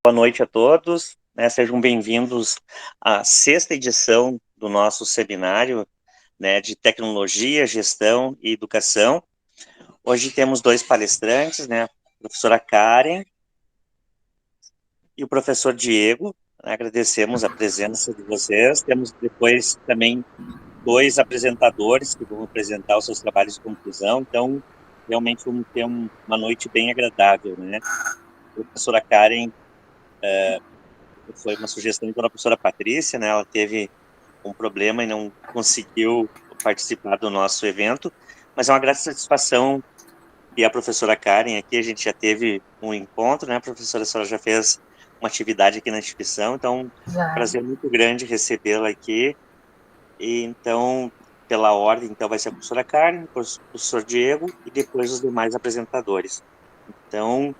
boa noite a todos, né? Sejam bem-vindos à sexta edição do nosso seminário, né, de tecnologia, gestão e educação. Hoje temos dois palestrantes, né, a professora Karen e o professor Diego. Agradecemos a presença de vocês. Temos depois também dois apresentadores que vão apresentar os seus trabalhos de conclusão. Então, realmente vamos ter uma noite bem agradável, né? A professora Karen foi uma sugestão da professora Patrícia, né? Ela teve um problema e não conseguiu participar do nosso evento, mas é uma grande satisfação e a professora Karen aqui, a gente já teve um encontro, né, professora, a senhora já fez uma atividade aqui na instituição, então, Já. prazer muito grande recebê-la aqui, e então, pela ordem, então, vai ser a professora Karen, o professor Diego, e depois os demais apresentadores. Então,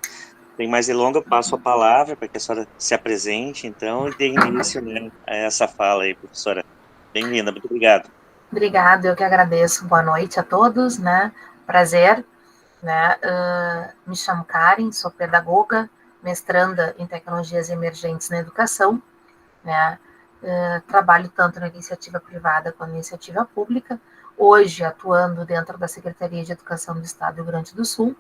sem mais delongas, eu passo a palavra para que a senhora se apresente, então, e dê início, né, a essa fala aí, professora. Bem-vinda, muito obrigado. Obrigada, eu que agradeço. Boa noite a todos, né? Prazer, né? Me chamo Karen, sou pedagoga, mestranda em tecnologias emergentes na educação, né? Trabalho tanto na iniciativa privada quanto na iniciativa pública, hoje atuando dentro da Secretaria de Educação do Estado do Rio Grande do Sul,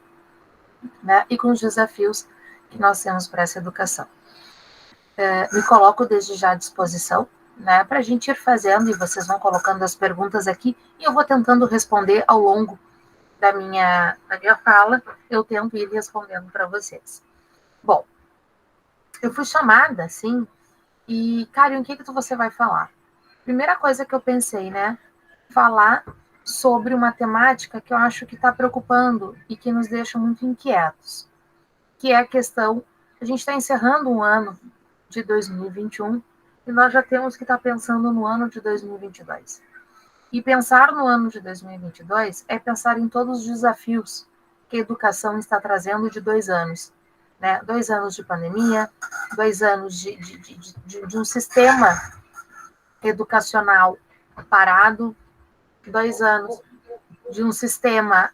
né? E com os desafios que nós temos para essa educação. Me coloco desde já à disposição, né, para a gente ir fazendo, e vocês vão colocando as perguntas aqui, e eu vou tentando responder ao longo da minha fala, eu tento ir respondendo para vocês. Bom, eu fui chamada, assim, e, Karen, o que você vai falar? Primeira coisa que eu pensei, né, falar sobre uma temática que eu acho que está preocupando e que nos deixa muito inquietos, que é a questão, a gente está encerrando um ano de 2021 e nós já temos que estar pensando no ano de 2022. E pensar no ano de 2022 é pensar em todos os desafios que a educação está trazendo de 2 anos. Né? 2 anos de pandemia, 2 anos de um sistema educacional parado, 2 anos de um sistema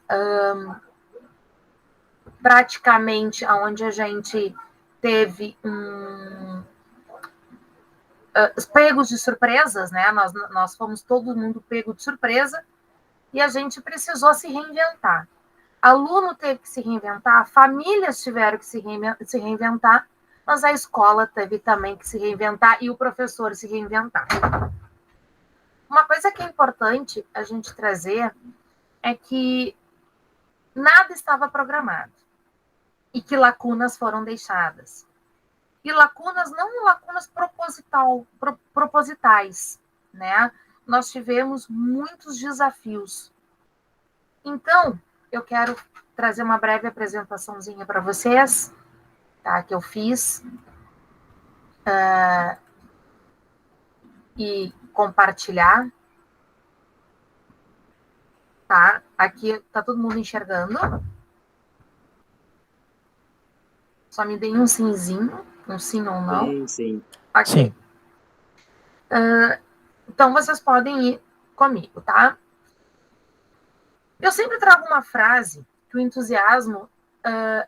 praticamente onde a gente teve pegos de surpresas, né? Nós fomos todo mundo pego de surpresa e a gente precisou se reinventar. Aluno teve que se reinventar, famílias tiveram que se reinventar, mas a escola teve também que se reinventar e o professor se reinventar. Uma coisa que é importante a gente trazer é que nada estava programado e que lacunas foram deixadas. E lacunas, não lacunas propositais, né? Nós tivemos muitos desafios. Então, eu quero trazer uma breve apresentaçãozinha para vocês, tá? Que eu fiz e compartilhar, tá? Aqui tá todo mundo enxergando. Só me deem um simzinho, um sim ou não. Sim, sim. Ok. Sim. Então, vocês podem ir comigo, tá? Eu sempre trago uma frase que o entusiasmo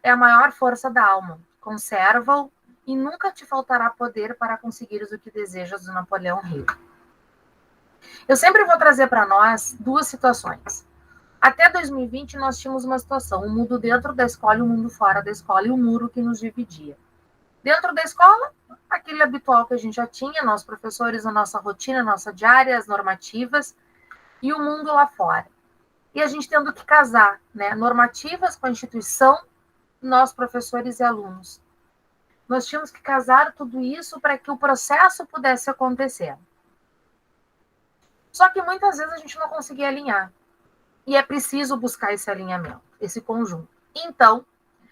é a maior força da alma. Conserva-o e nunca te faltará poder para conseguires o que desejas, do Napoleão Hill. Eu sempre vou trazer para nós duas situações. Até 2020, nós tínhamos uma situação, um mundo dentro da escola e um mundo fora da escola, e um muro que nos dividia. Dentro da escola, aquele habitual que a gente já tinha, nós professores, a nossa rotina, a nossa diária, as normativas, e o mundo lá fora. E a gente tendo que casar, né, normativas com a instituição, nós professores e alunos. Nós tínhamos que casar tudo isso para que o processo pudesse acontecer. Só que muitas vezes a gente não conseguia alinhar. E é preciso buscar esse alinhamento, esse conjunto. Então,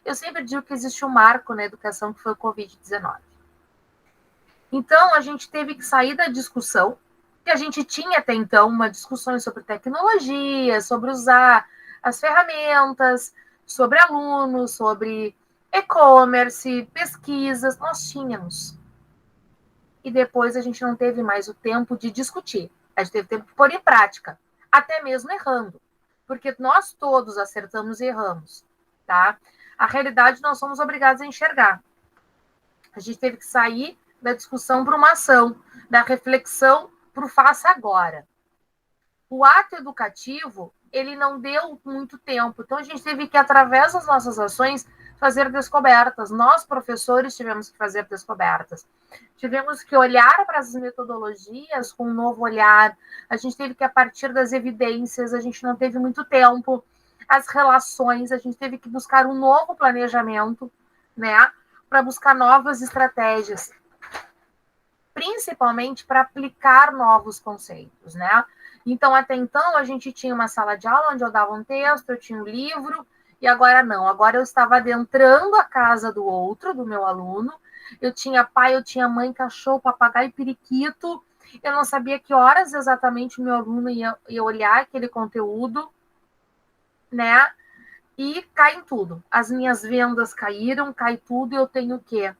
eu sempre digo que existe um marco na educação que foi o Covid-19. Então, a gente teve que sair da discussão, que a gente tinha até então uma discussão sobre tecnologia, sobre usar as ferramentas, sobre alunos, sobre e-commerce, pesquisas, nós tínhamos. E depois a gente não teve mais o tempo de discutir, a gente teve tempo de pôr em prática, até mesmo errando, porque nós todos acertamos e erramos, tá? A realidade nós somos obrigados a enxergar. A gente teve que sair da discussão para uma ação, da reflexão para o faça agora. O ato educativo, ele não deu muito tempo. Então, a gente teve que, através das nossas ações, fazer descobertas. Nós, professores, tivemos que fazer descobertas. Tivemos que olhar para as metodologias com um novo olhar. A gente teve que, a partir das evidências, a gente não teve muito tempo. As relações, a gente teve que buscar um novo planejamento, né? Para buscar novas estratégias. Principalmente para aplicar novos conceitos, né? Então, até então, a gente tinha uma sala de aula onde eu dava um texto, eu tinha um livro, e agora não. Agora eu estava adentrando a casa do outro, do meu aluno. Eu tinha pai, eu tinha mãe, cachorro, papagaio, periquito. Eu não sabia que horas exatamente o meu aluno ia olhar aquele conteúdo, né? E cai em tudo. As minhas vendas caíram, cai tudo, e eu tenho o quê?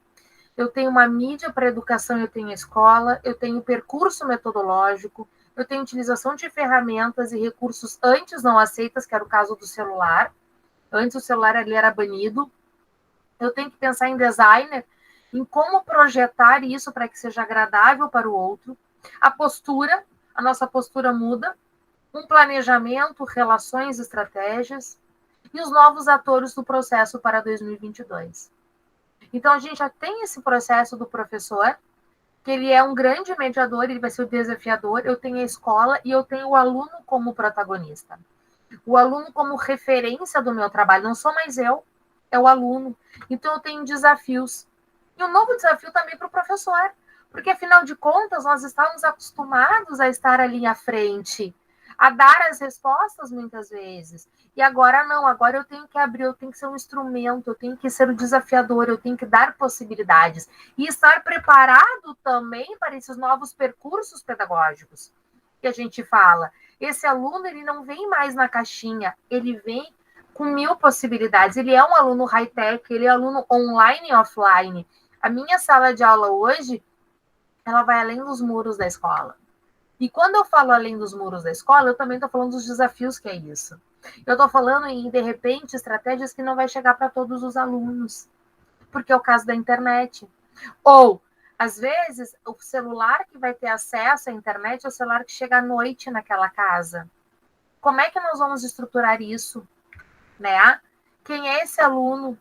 Eu tenho uma mídia para educação, eu tenho a escola, eu tenho percurso metodológico, eu tenho utilização de ferramentas e recursos antes não aceitas, que era o caso do celular. Antes o celular ali era banido. Eu tenho que pensar em designer, em como projetar isso para que seja agradável para o outro. A nossa postura muda. Um planejamento, relações, estratégias. E os novos atores do processo para 2022. Então, a gente já tem esse processo do professor, que ele é um grande mediador, ele vai ser o desafiador. Eu tenho a escola e eu tenho o aluno como protagonista. O aluno como referência do meu trabalho. Não sou mais eu, é o aluno. Então, eu tenho desafios. E um novo desafio também para o professor, porque, afinal de contas, nós estávamos acostumados a estar ali à frente, a dar as respostas muitas vezes. E agora não, agora eu tenho que abrir, eu tenho que ser um instrumento, eu tenho que ser o desafiador, eu tenho que dar possibilidades. E estar preparado também para esses novos percursos pedagógicos que a gente fala. Esse aluno, ele não vem mais na caixinha, ele vem com 1000 possibilidades. Ele é um aluno high-tech, ele é aluno online e offline. A minha sala de aula hoje, ela vai além dos muros da escola. E quando eu falo além dos muros da escola, eu também estou falando dos desafios que é isso. Eu estou falando em, de repente, estratégias que não vai chegar para todos os alunos, porque é o caso da internet. Ou, às vezes, o celular que vai ter acesso à internet é o celular que chega à noite naquela casa. Como é que nós vamos estruturar isso? Né? Quem é esse aluno?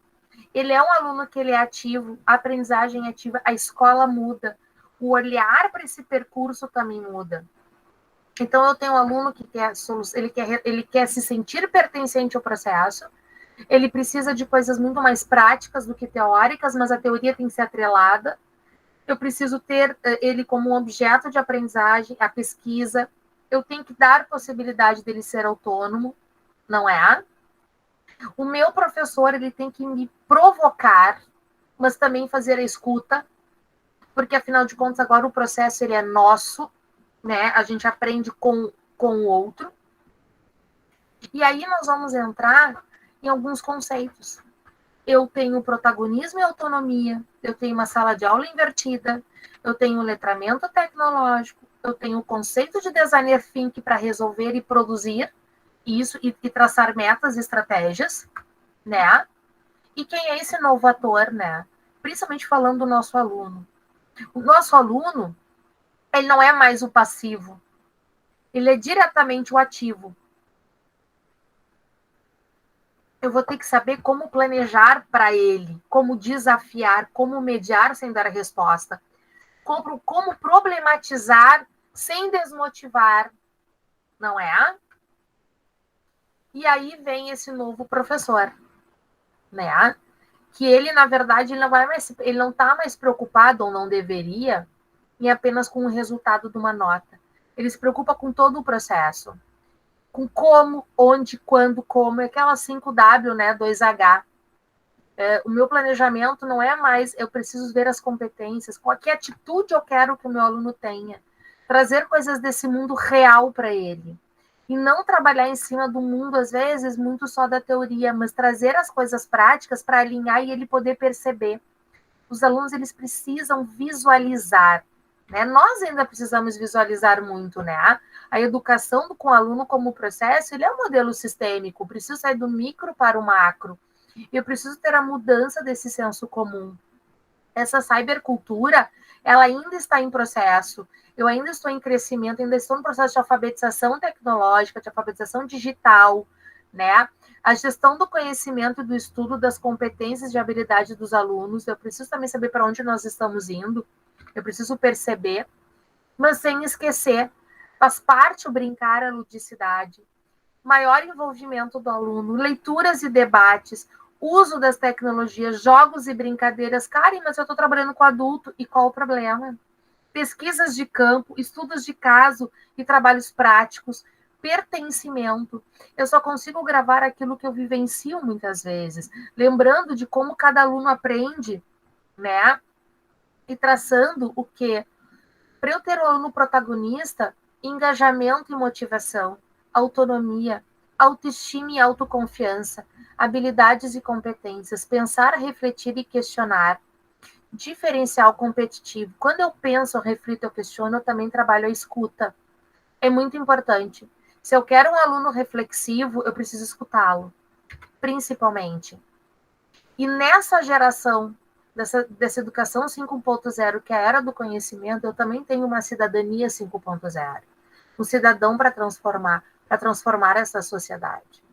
Ele é um aluno que ele é ativo, a aprendizagem é ativa, a escola muda, o olhar para esse percurso também muda. Então, eu tenho um aluno que ele quer se sentir pertencente ao processo, ele precisa de coisas muito mais práticas do que teóricas, mas a teoria tem que ser atrelada. Eu preciso ter ele como um objeto de aprendizagem, a pesquisa. Eu tenho que dar possibilidade dele ser autônomo, não é? O meu professor, ele tem que me provocar, mas também fazer a escuta, porque, afinal de contas, agora o processo ele é nosso, né? A gente aprende com o outro. E aí nós vamos entrar em alguns conceitos. Eu tenho protagonismo e autonomia, eu tenho uma sala de aula invertida, eu tenho letramento tecnológico, eu tenho o conceito de designer think para resolver e produzir isso e traçar metas e estratégias, né? E quem é esse novo ator, né? Principalmente falando do nosso aluno. O nosso aluno, ele não é mais o passivo, ele é diretamente o ativo. Eu vou ter que saber como planejar para ele, como desafiar, como mediar sem dar a resposta, como problematizar sem desmotivar, não é? E aí vem esse novo professor, né? Que ele, na verdade, ele não está mais preocupado, ou não deveria, em apenas com o resultado de uma nota. Ele se preocupa com todo o processo. Com como, onde, quando, como, é aquela 5W, né, 2H. O meu planejamento não é mais, eu preciso ver as competências, com que atitude eu quero que o meu aluno tenha. Trazer coisas desse mundo real para ele. E não trabalhar em cima do mundo, às vezes, muito só da teoria, mas trazer as coisas práticas para alinhar e ele poder perceber. Os alunos, eles precisam visualizar, né? Nós ainda precisamos visualizar muito, né? A educação com o aluno como processo, ele é um modelo sistêmico, preciso sair do micro para o macro. Eu preciso ter a mudança desse senso comum. essa cybercultura, ela ainda está em processo, eu ainda estou em crescimento, ainda estou no processo de alfabetização tecnológica, de alfabetização digital, né? A gestão do conhecimento e do estudo das competências e habilidade dos alunos, eu preciso também saber para onde nós estamos indo, eu preciso perceber, mas sem esquecer, faz parte o brincar, a ludicidade, maior envolvimento do aluno, leituras e debates, uso das tecnologias, jogos e brincadeiras. Karen, mas eu estou trabalhando com adulto, e qual o problema? Pesquisas de campo, estudos de caso e trabalhos práticos, pertencimento. Eu só consigo gravar aquilo que eu vivencio muitas vezes, lembrando de como cada aluno aprende, né? E traçando o quê? Para eu ter o aluno protagonista, engajamento e motivação, autonomia, autoestima e autoconfiança, habilidades e competências, pensar, refletir e questionar, diferencial competitivo. Quando eu penso, eu reflito, eu questiono, eu também trabalho a escuta. É muito importante. Se eu quero um aluno reflexivo, eu preciso escutá-lo, principalmente. E nessa geração dessa educação 5.0, que é a era do conhecimento, eu também tenho uma cidadania 5.0. Um cidadão para transformar essa sociedade.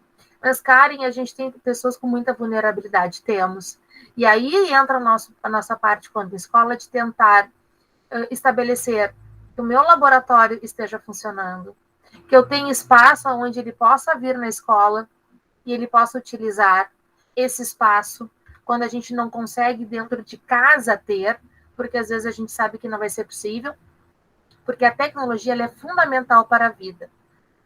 Mas, Karen, a gente tem pessoas com muita vulnerabilidade, temos. E aí entra a nossa parte quanto escola de tentar estabelecer que o meu laboratório esteja funcionando, que eu tenha espaço onde ele possa vir na escola e ele possa utilizar esse espaço quando a gente não consegue dentro de casa ter, porque às vezes a gente sabe que não vai ser possível, porque a tecnologia ela é fundamental para a vida.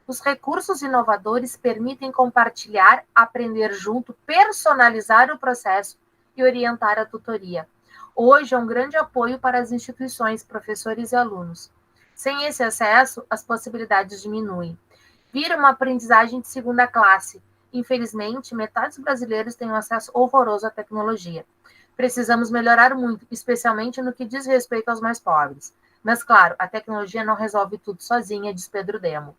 Os recursos inovadores permitem compartilhar, aprender junto, personalizar o processo e orientar a tutoria. Hoje é um grande apoio para as instituições, professores e alunos. Sem esse acesso, as possibilidades diminuem. Vira uma aprendizagem de segunda classe. Infelizmente, metade dos brasileiros tem um acesso horroroso à tecnologia. Precisamos melhorar muito, especialmente no que diz respeito aos mais pobres. Mas, claro, a tecnologia não resolve tudo sozinha, diz Pedro Demo.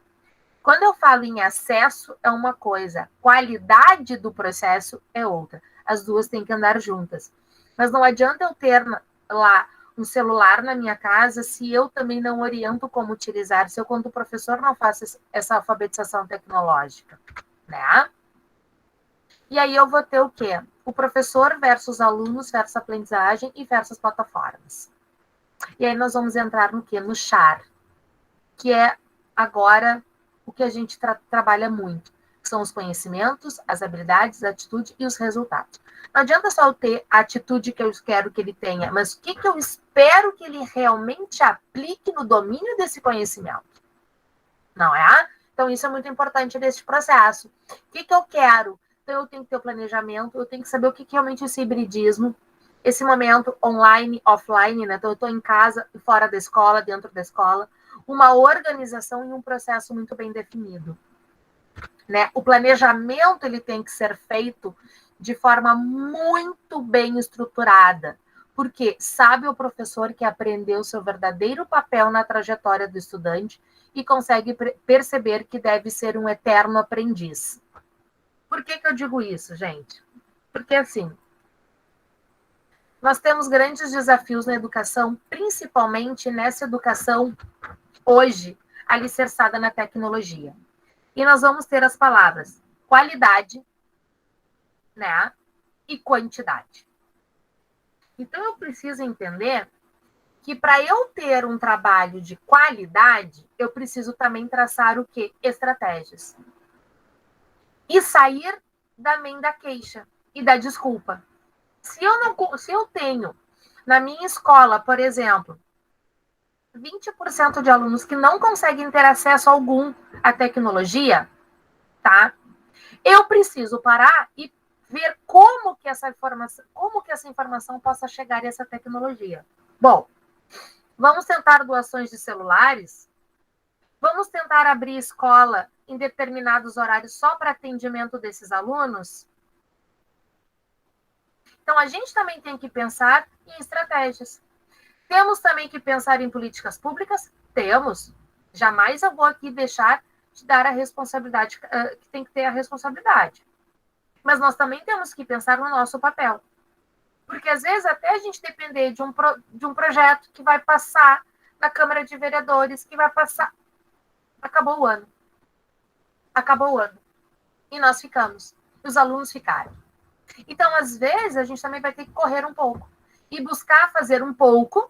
Quando eu falo em acesso, é uma coisa, qualidade do processo é outra. As duas têm que andar juntas. Mas não adianta eu ter lá um celular na minha casa se eu também não oriento como utilizar, se eu, quando professor, não faço essa alfabetização tecnológica, né? E aí eu vou ter o quê? O professor versus alunos versus aprendizagem e versus plataformas. E aí nós vamos entrar no quê? No char, que é agora o que a gente trabalha muito, que são os conhecimentos, as habilidades, a atitude e os resultados. Não adianta só eu ter a atitude que eu quero que ele tenha, mas o que eu espero que ele realmente aplique no domínio desse conhecimento. Não é? Então, isso é muito importante nesse processo. O que eu quero? Então, eu tenho que ter o planejamento, eu tenho que saber o que realmente é esse hibridismo, esse momento online, offline, né? Então, eu estou em casa, fora da escola, dentro da escola, uma organização e um processo muito bem definido. Né? O planejamento ele tem que ser feito de forma muito bem estruturada, porque sabe o professor que aprendeu seu verdadeiro papel na trajetória do estudante e consegue perceber que deve ser um eterno aprendiz. Por que eu digo isso, gente? Porque, assim, nós temos grandes desafios na educação, principalmente nessa educação hoje alicerçada na tecnologia. E nós vamos ter as palavras qualidade, né, e quantidade. Então, eu preciso entender que para eu ter um trabalho de qualidade, eu preciso também traçar o quê? Estratégias. E sair da queixa e da desculpa. Se eu tenho na minha escola, por exemplo, 20% de alunos que não conseguem ter acesso algum à tecnologia, tá? Eu preciso parar e ver como que essa informação possa chegar a essa tecnologia. Bom, vamos tentar doações de celulares? Vamos tentar abrir escola em determinados horários só para atendimento desses alunos? Então, a gente também tem que pensar em estratégias. Temos também que pensar em políticas públicas? Temos. Jamais eu vou aqui deixar de dar a responsabilidade, que tem que ter a responsabilidade. Mas nós também temos que pensar no nosso papel. Porque, às vezes, até a gente depender de um projeto que vai passar na Câmara de Vereadores, que vai passar... Acabou o ano. Acabou o ano. E nós ficamos. E os alunos ficaram. Então, às vezes, a gente também vai ter que correr um pouco. E buscar fazer um pouco,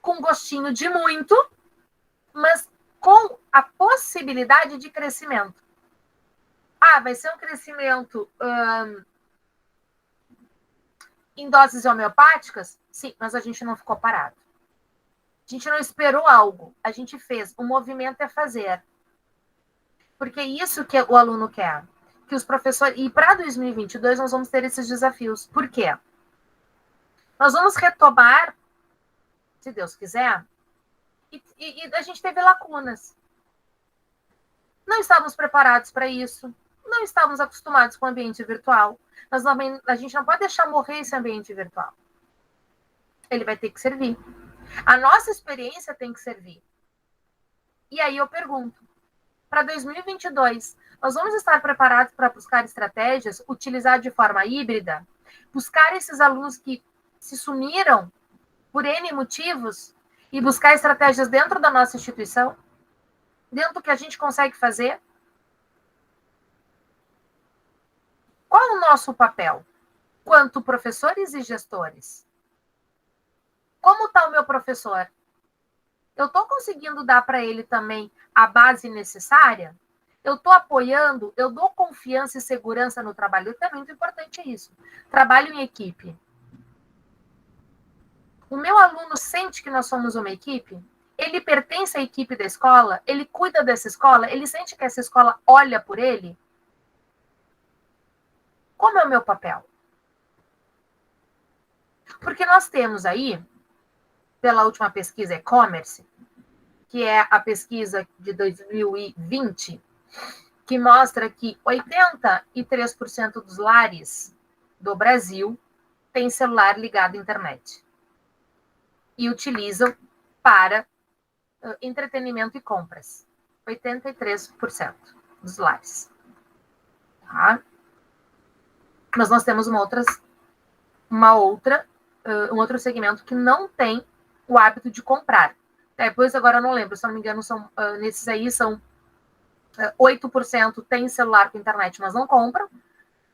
com gostinho de muito, mas com a possibilidade de crescimento. Ah, vai ser um crescimento em doses homeopáticas? Sim, mas a gente não ficou parado. A gente não esperou algo, a gente fez. O movimento é fazer. Porque é isso que o aluno quer. Que os professores... E para 2022 nós vamos ter esses desafios. Por quê? Nós vamos retomar, se Deus quiser, e a gente teve lacunas. Não estávamos preparados para isso. Não estávamos acostumados com o ambiente virtual. A gente não pode deixar morrer esse ambiente virtual. Ele vai ter que servir. A nossa experiência tem que servir. E aí eu pergunto, para 2022, nós vamos estar preparados para buscar estratégias, utilizar de forma híbrida, buscar esses alunos que se sumiram por N motivos e buscar estratégias dentro da nossa instituição, dentro do que a gente consegue fazer? Qual é o nosso papel, quanto professores e gestores? Como está o meu professor? Eu estou conseguindo dar para ele também a base necessária? Eu estou apoiando, eu dou confiança e segurança no trabalho. É muito importante isso. Trabalho em equipe. O meu aluno sente que nós somos uma equipe? Ele pertence à equipe da escola? Ele cuida dessa escola? Ele sente que essa escola olha por ele? Como é o meu papel? Porque nós temos aí, pela última pesquisa e-commerce, que é a pesquisa de 2020, que mostra que 83% dos lares do Brasil têm celular ligado à internet e utilizam para entretenimento e compras. 83% dos lares. Tá? Mas nós temos um outro segmento que não tem o hábito de comprar. Depois, agora eu não lembro, se não me engano, nesses aí são 8% tem celular com internet, mas não compram,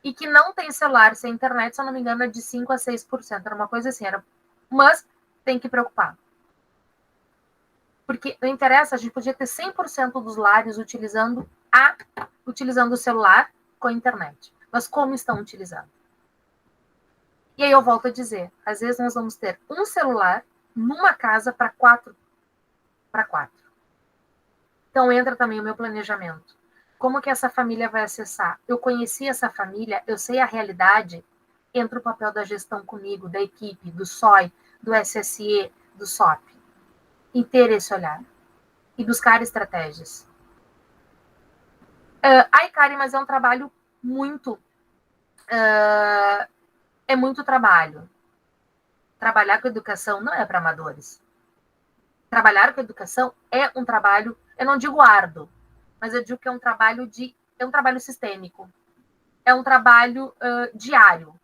e que não tem celular sem internet, se eu não me engano, é de 5% a 6%, era uma coisa assim, mas tem que preocupar. Porque não interessa, a gente podia ter 100% dos lares utilizando o celular com a internet. Mas como estão utilizando? E aí eu volto a dizer, às vezes nós vamos ter um celular numa casa para quatro. Então entra também o meu planejamento. Como que essa família vai acessar? Eu conheci essa família, eu sei a realidade, entra o papel da gestão comigo, da equipe, do SOI, do SSE, do SOP. E ter esse olhar. E buscar estratégias. Ai, Karen, mas é um trabalho muito... é muito trabalho. Trabalhar com educação não é para amadores. Trabalhar com educação é um trabalho, eu não digo árduo, mas eu digo que é um trabalho sistêmico. É um trabalho diário.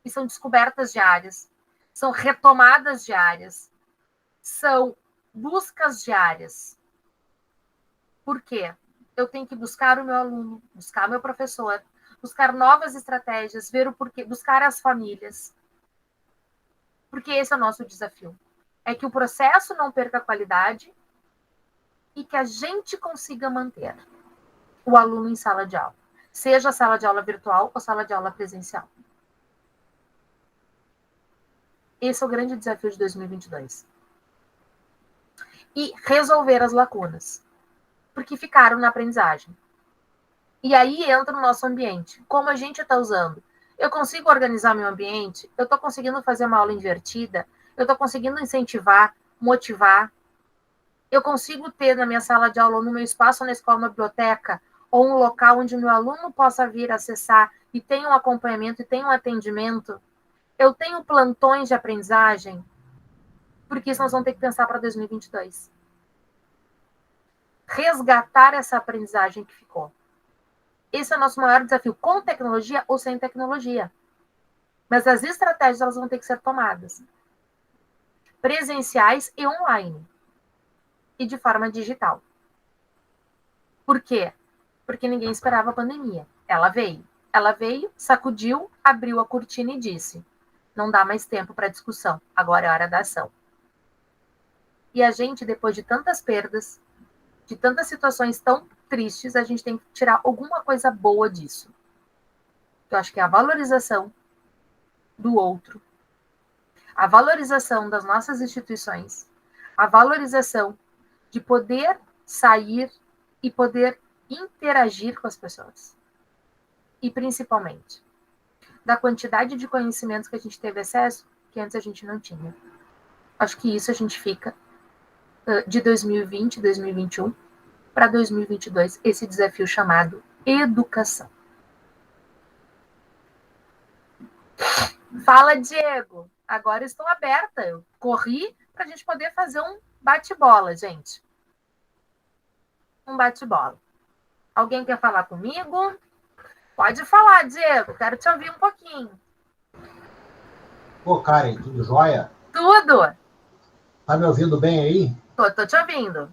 E são descobertas diárias, são retomadas diárias, são buscas diárias. Por quê? Eu tenho que buscar o meu aluno, buscar o meu professor, buscar novas estratégias, ver o porquê, buscar as famílias. Porque esse é o nosso desafio. É que o processo não perca a qualidade e que a gente consiga manter o aluno em sala de aula. Seja sala de aula virtual ou sala de aula presencial. Esse é o grande desafio de 2022. E resolver as lacunas. Porque ficaram na aprendizagem. E aí entra no nosso ambiente. Como a gente está usando? Eu consigo organizar meu ambiente? Eu estou conseguindo fazer uma aula invertida? Eu estou conseguindo incentivar, motivar? Eu consigo ter na minha sala de aula, ou no meu espaço na escola, uma biblioteca, ou um local onde o meu aluno possa vir acessar e tenha um acompanhamento e tenha um atendimento? Eu tenho plantões de aprendizagem? Porque isso nós vamos ter que pensar para 2022. Resgatar essa aprendizagem que ficou. Esse é o nosso maior desafio, com tecnologia ou sem tecnologia. Mas as estratégias elas vão ter que ser tomadas. Presenciais e online. E de forma digital. Por quê? Porque ninguém esperava a pandemia. Ela veio. Ela veio, sacudiu, abriu a cortina e disse: não dá mais tempo para discussão, agora é hora da ação. E a gente, depois de tantas perdas, de tantas situações tão tristes, a gente tem que tirar alguma coisa boa disso. Eu acho que é a valorização do outro, a valorização das nossas instituições, a valorização de poder sair e poder interagir com as pessoas. E, principalmente, da quantidade de conhecimentos que a gente teve acesso que antes a gente não tinha. Acho que isso a gente fica de 2020, 2021 para 2022, esse desafio chamado educação. Fala, Diego. Agora estou aberta. Eu corri para a gente poder fazer um bate-bola, gente. Um bate-bola. Alguém quer falar comigo? Pode falar, Diego. Quero te ouvir um pouquinho. Ô, Karen, tudo jóia? Tudo. Tá me ouvindo bem aí? Tô te ouvindo.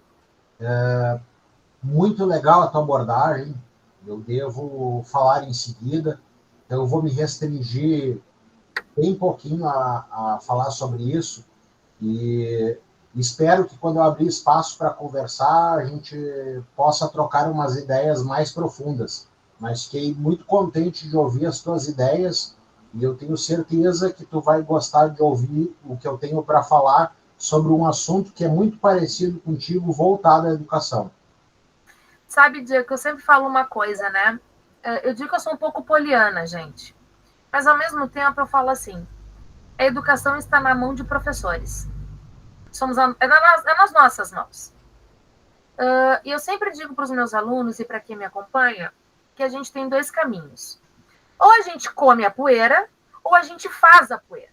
Muito legal a tua abordagem. Eu devo falar em seguida. Eu vou me restringir bem pouquinho a falar sobre isso. E espero que quando eu abrir espaço para conversar, a gente possa trocar umas ideias mais profundas. Mas fiquei muito contente de ouvir as tuas ideias e eu tenho certeza que tu vai gostar de ouvir o que eu tenho para falar sobre um assunto que é muito parecido contigo, voltado à educação. Sabe, Diego, que eu sempre falo uma coisa, né? Eu digo que eu sou um pouco poliana, gente. Mas, ao mesmo tempo, eu falo assim, a educação está na mão de professores. É nas nossas mãos. E eu sempre digo para os meus alunos e para quem me acompanha que a gente tem dois caminhos. Ou a gente come a poeira, ou a gente faz a poeira.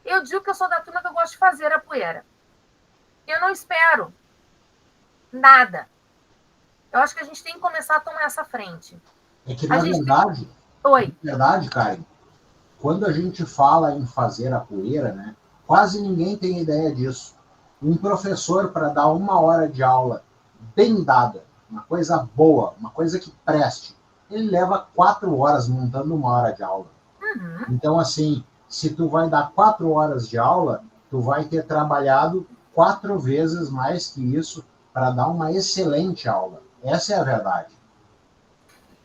Eu digo que eu sou da turma que eu gosto de fazer a poeira. Eu não espero nada. Eu acho que a gente tem que começar a tomar essa frente. É que, na verdade, Oi. Na verdade, Karen, quando a gente fala em fazer a poeira, né, quase ninguém tem ideia disso. Um professor, para dar 1 hora de aula bem dada, uma coisa boa, uma coisa que preste, ele leva 4 horas montando 1 hora de aula. Uhum. Então, assim, se tu vai dar 4 horas de aula, tu vai ter trabalhado 4 vezes mais que isso para dar uma excelente aula. Essa é a verdade.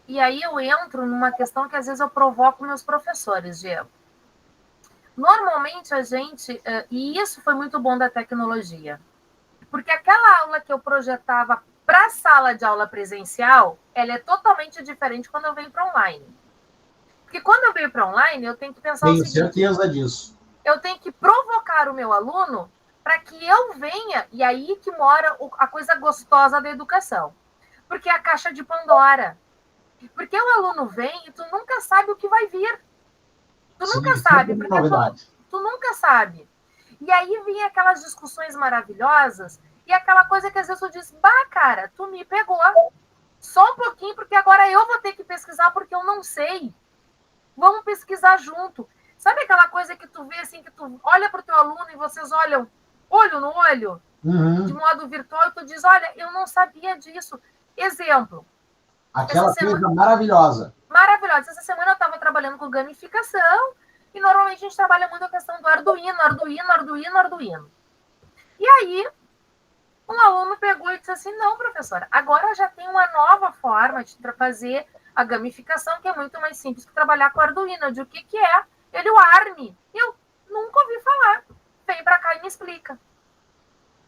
E aí eu entro numa questão que às vezes eu provoco meus professores, Diego. Normalmente a gente, e isso foi muito bom da tecnologia, porque aquela aula que eu projetava para a sala de aula presencial, ela é totalmente diferente quando eu venho para online. Porque quando eu venho para online, eu tenho que pensar o seguinte... Tenho certeza disso. Eu tenho que provocar o meu aluno para que eu venha, e aí que mora a coisa gostosa da educação. Porque é a caixa de Pandora. Porque o aluno vem e tu nunca sabe o que vai vir. Tu nunca sabe, porque tu nunca sabe. E aí vem aquelas discussões maravilhosas e aquela coisa que às vezes tu diz, bah, cara, tu me pegou. Só um pouquinho, porque agora eu vou ter que pesquisar porque eu não sei. Vamos pesquisar junto. Sabe aquela coisa que tu vê assim, que tu olha para o teu aluno e vocês olham olho no olho, de modo virtual, e tu diz, olha, eu não sabia disso. Exemplo. Aquela coisa maravilhosa. Maravilhosa. Essa semana eu estava trabalhando com gamificação e normalmente a gente trabalha muito a questão do Arduino. E aí, um aluno pegou e disse assim, não, professora, agora já tem uma nova forma de fazer a gamificação que é muito mais simples que trabalhar com o Arduino. Eu digo, o que é? Ele, o ARM. Eu nunca ouvi falar. Vem para cá e me explica.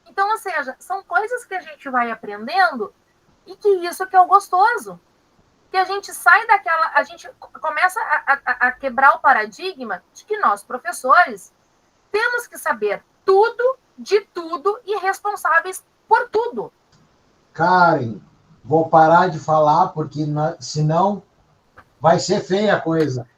Então, ou seja, são coisas que a gente vai aprendendo e que isso que é o gostoso. Que a gente sai daquela... A gente começa a quebrar o paradigma de que nós, professores, temos que saber tudo, de tudo e responsáveis por tudo. Karen, vou parar de falar porque senão vai ser feia a coisa.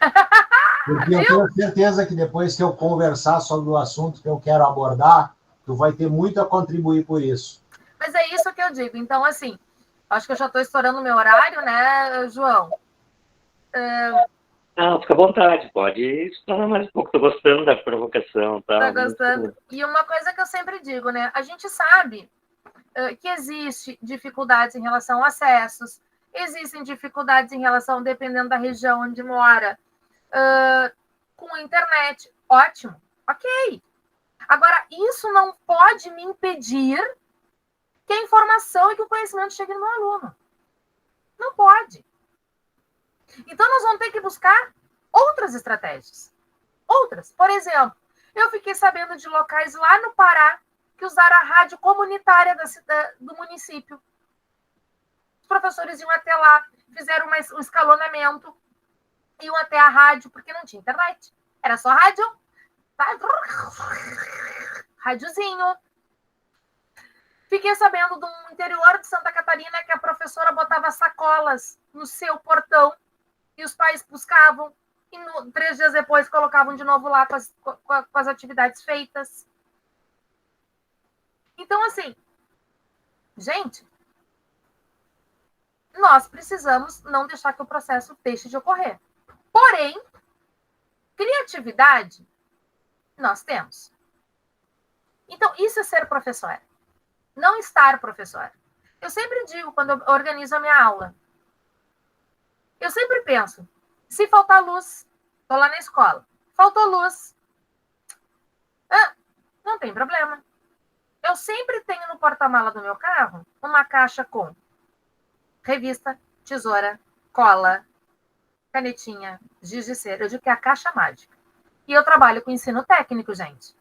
Porque eu tenho certeza que depois que eu conversar sobre o assunto que eu quero abordar, tu vai ter muito a contribuir por isso. Mas é isso que eu digo. Então, assim, acho que eu já estou estourando o meu horário, né, João? Fica à vontade, pode explanar mais um pouco. Tô gostando da provocação. Tá gostando? E uma coisa que eu sempre digo, né? A gente sabe que existe dificuldades em relação a acessos, existem dificuldades em relação, dependendo da região onde mora, com a internet. Ótimo, ok. Agora, isso não pode me impedir que a informação e que o conhecimento chegue no meu aluno. Não pode. Então, nós vamos ter que buscar outras estratégias. Outras. Por exemplo, eu fiquei sabendo de locais lá no Pará que usaram a rádio comunitária do município. Os professores iam até lá, fizeram um escalonamento, iam até a rádio, porque não tinha internet. Era só rádio. Rádiozinho. Fiquei sabendo do interior de Santa Catarina que a professora botava sacolas no seu portão e os pais buscavam e 3 dias depois colocavam de novo lá com as atividades feitas. Então, assim, gente, nós precisamos não deixar que o processo deixe de ocorrer. Porém, criatividade nós temos. Então, isso é ser professor. Não estar professor. Eu sempre digo, quando eu organizo a minha aula, eu sempre penso, se faltar luz, estou lá na escola, faltou luz, não tem problema. Eu sempre tenho no porta-mala do meu carro uma caixa com revista, tesoura, cola, canetinha, giz de cera. Eu digo que é a caixa mágica. E eu trabalho com ensino técnico, gente.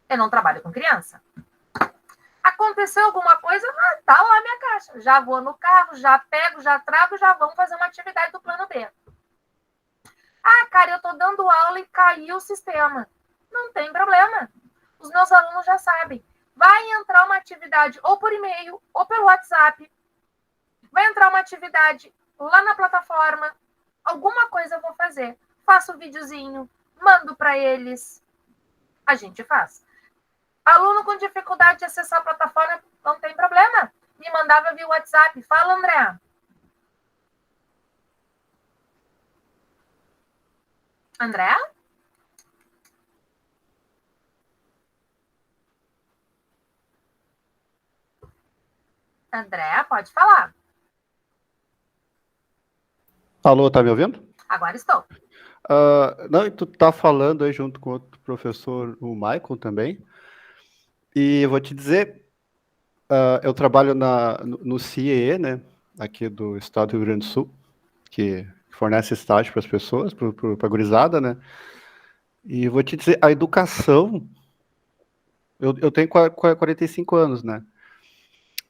Eu não trabalho com criança. Aconteceu alguma coisa, tá lá a minha caixa. Já vou no carro, já pego, já trago, já vamos fazer uma atividade do plano B. Cara, eu tô dando aula e caiu o sistema. Não tem problema. Os meus alunos já sabem. Vai entrar uma atividade ou por e-mail ou pelo WhatsApp. Vai entrar uma atividade lá na plataforma. Alguma coisa eu vou fazer. Faço um videozinho, mando para eles. A gente faz. Aluno com dificuldade de acessar a plataforma, não tem problema. Me mandava via WhatsApp. Fala, André. André? André, pode falar. Alô, tá me ouvindo? Agora estou. Não, tu tá falando aí junto com outro professor, o Michael também. E eu vou te dizer, eu trabalho no CIEE, né, aqui do estado do Rio Grande do Sul, que fornece estágio para as pessoas, para a gurizada, né? E vou te dizer, a educação, eu tenho 45 anos, né?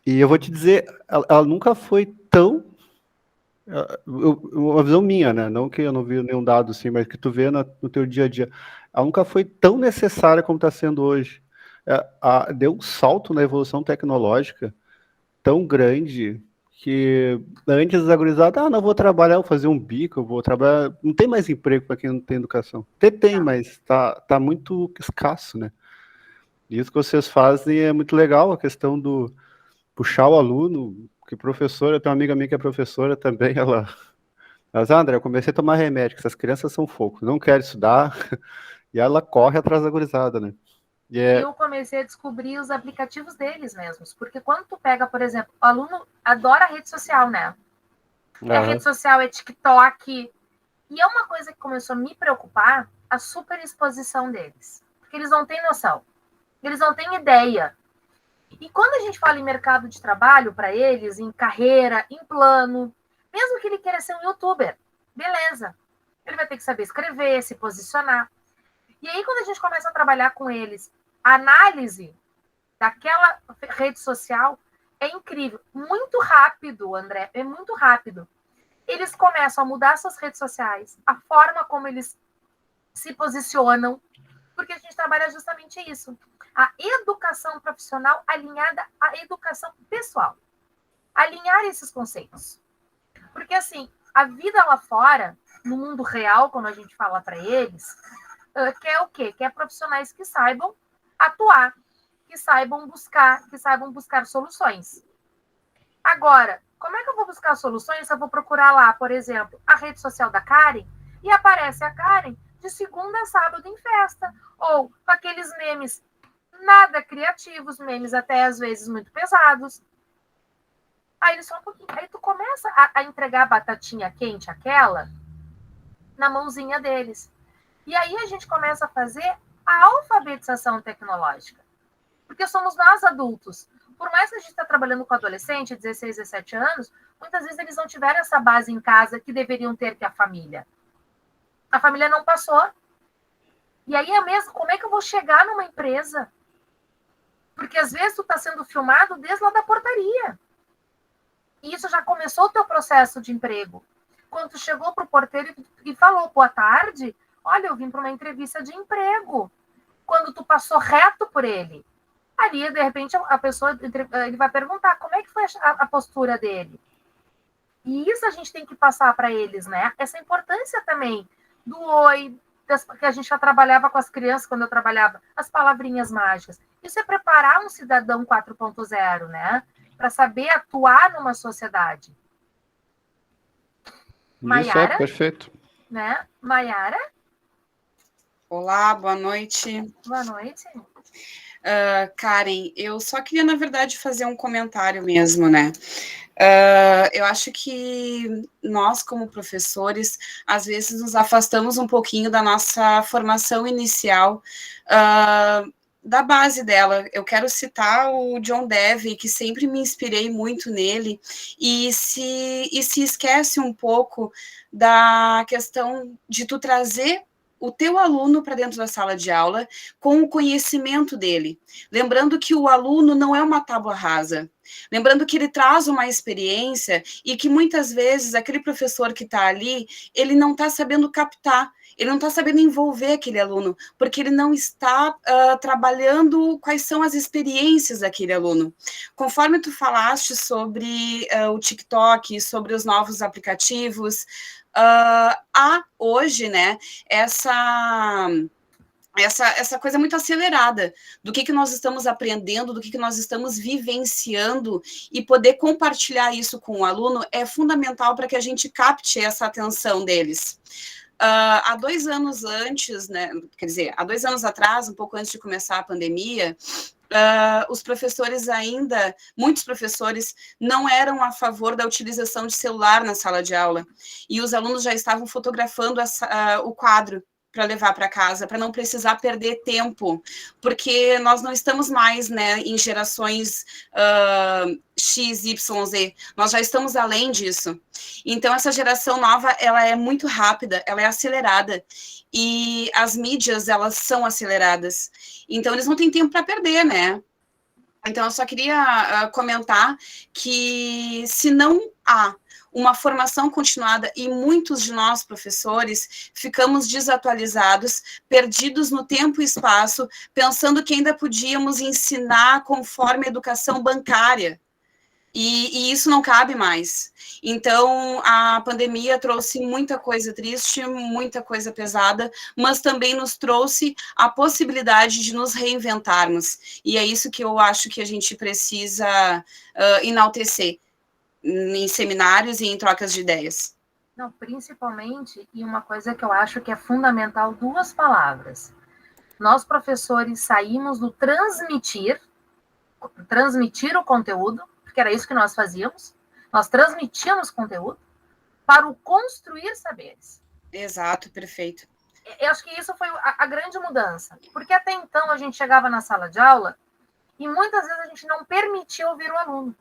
E eu vou te dizer, ela nunca foi tão uma visão minha, né? Não que eu não vi nenhum dado assim, mas que tu vê no teu dia a dia. Ela nunca foi tão necessária como está sendo hoje. Deu um salto na evolução tecnológica tão grande que antes a gurizada, não vou trabalhar, vou fazer um bico, eu vou trabalhar. Não tem mais emprego para quem não tem educação. Tem, mas tá muito escasso, né? Isso que vocês fazem é muito legal, a questão do puxar o aluno, que professora, eu tenho uma amiga minha que é professora também, mas, André, eu comecei a tomar remédio, que essas crianças são fofos, não querem estudar, e ela corre atrás da gurizada, né? Eu comecei a descobrir os aplicativos deles mesmos, porque quando tu pega, por exemplo, o aluno adora rede social, né? É rede social, é TikTok, e é uma coisa que começou a me preocupar, a superexposição deles, porque eles não têm noção, eles não têm ideia. E quando a gente fala em mercado de trabalho para eles, em carreira, em plano, mesmo que ele queira ser um youtuber, beleza. Ele vai ter que saber escrever, se posicionar. E aí, quando a gente começa a trabalhar com eles, a análise daquela rede social é incrível. Muito rápido, André, é muito rápido. Eles começam a mudar suas redes sociais, a forma como eles se posicionam, porque a gente trabalha justamente isso. A educação profissional alinhada à educação pessoal. Alinhar esses conceitos. Porque, assim, a vida lá fora, no mundo real, como a gente fala para eles, quer o quê? Quer profissionais que saibam atuar, que saibam buscar soluções. Agora, como é que eu vou buscar soluções se eu vou procurar lá, por exemplo, a rede social da Karen E aparece a Karen de segunda a sábado em festa, ou com aqueles memes nada criativos, memes até às vezes muito pesados. Aí só um pouquinho. Aí tu começa a entregar a batatinha quente, aquela, na mãozinha deles. E aí a gente começa a fazer a alfabetização tecnológica. Porque somos nós adultos. Por mais que a gente está trabalhando com adolescente, 16, 17 anos, muitas vezes eles não tiveram essa base em casa que deveriam ter, que a família. A família não passou. E aí é mesmo, como é que eu vou chegar numa empresa? Porque às vezes tu está sendo filmado desde lá da portaria. E isso já começou o teu processo de emprego. Quando tu chegou para o porteiro e falou, boa tarde, olha, eu vim para uma entrevista de emprego. Quando tu passou reto por ele, ali, de repente, a pessoa, ele vai perguntar como é que foi a postura dele. E isso a gente tem que passar para eles, né? Essa importância também do oi, que a gente já trabalhava com as crianças, quando eu trabalhava, as palavrinhas mágicas. Isso é preparar um cidadão 4.0, né? Para saber atuar numa sociedade. Isso é perfeito. Né? Maiara? Olá, boa noite. Boa noite. Karen, eu só queria, na verdade, fazer um comentário mesmo, né? Eu acho que nós, como professores, às vezes nos afastamos um pouquinho da nossa formação inicial, da base dela. Eu quero citar o John Dewey, que sempre me inspirei muito nele, e se esquece um pouco da questão de tu trazer o teu aluno para dentro da sala de aula com o conhecimento dele. Lembrando que o aluno não é uma tábua rasa. Lembrando que ele traz uma experiência e que muitas vezes aquele professor que está ali, ele não está sabendo captar, ele não está sabendo envolver aquele aluno, porque ele não está trabalhando quais são as experiências daquele aluno. Conforme tu falaste sobre o TikTok, sobre os novos aplicativos, há hoje, né, essa coisa muito acelerada do que nós estamos aprendendo, do que nós estamos vivenciando, e poder compartilhar isso com o aluno é fundamental para que a gente capte essa atenção deles. Há 2 anos antes, né, quer dizer, há 2 anos atrás, um pouco antes de começar a pandemia, os professores ainda, muitos professores, não eram a favor da utilização de celular na sala de aula, e os alunos já estavam fotografando o quadro para levar para casa, para não precisar perder tempo, porque nós não estamos mais, né, em gerações X, Y, Z, nós já estamos além disso. Então, essa geração nova, ela é muito rápida, ela é acelerada, e as mídias, elas são aceleradas, então eles não têm tempo para perder, né? Então, eu só queria comentar que, se não há uma formação continuada, e muitos de nós, professores, ficamos desatualizados, perdidos no tempo e espaço, pensando que ainda podíamos ensinar conforme a educação bancária, e isso não cabe mais. Então, a pandemia trouxe muita coisa triste, muita coisa pesada, mas também nos trouxe a possibilidade de nos reinventarmos, e é isso que eu acho que a gente precisa enaltecer em seminários e em trocas de ideias. Não, principalmente, e uma coisa que eu acho que é fundamental, 2 palavras. Nós, professores, saímos do transmitir o conteúdo, porque era isso que nós fazíamos, nós transmitíamos conteúdo, para o construir saberes. Exato, perfeito. Eu acho que isso foi a grande mudança, porque até então a gente chegava na sala de aula e muitas vezes a gente não permitia ouvir o aluno.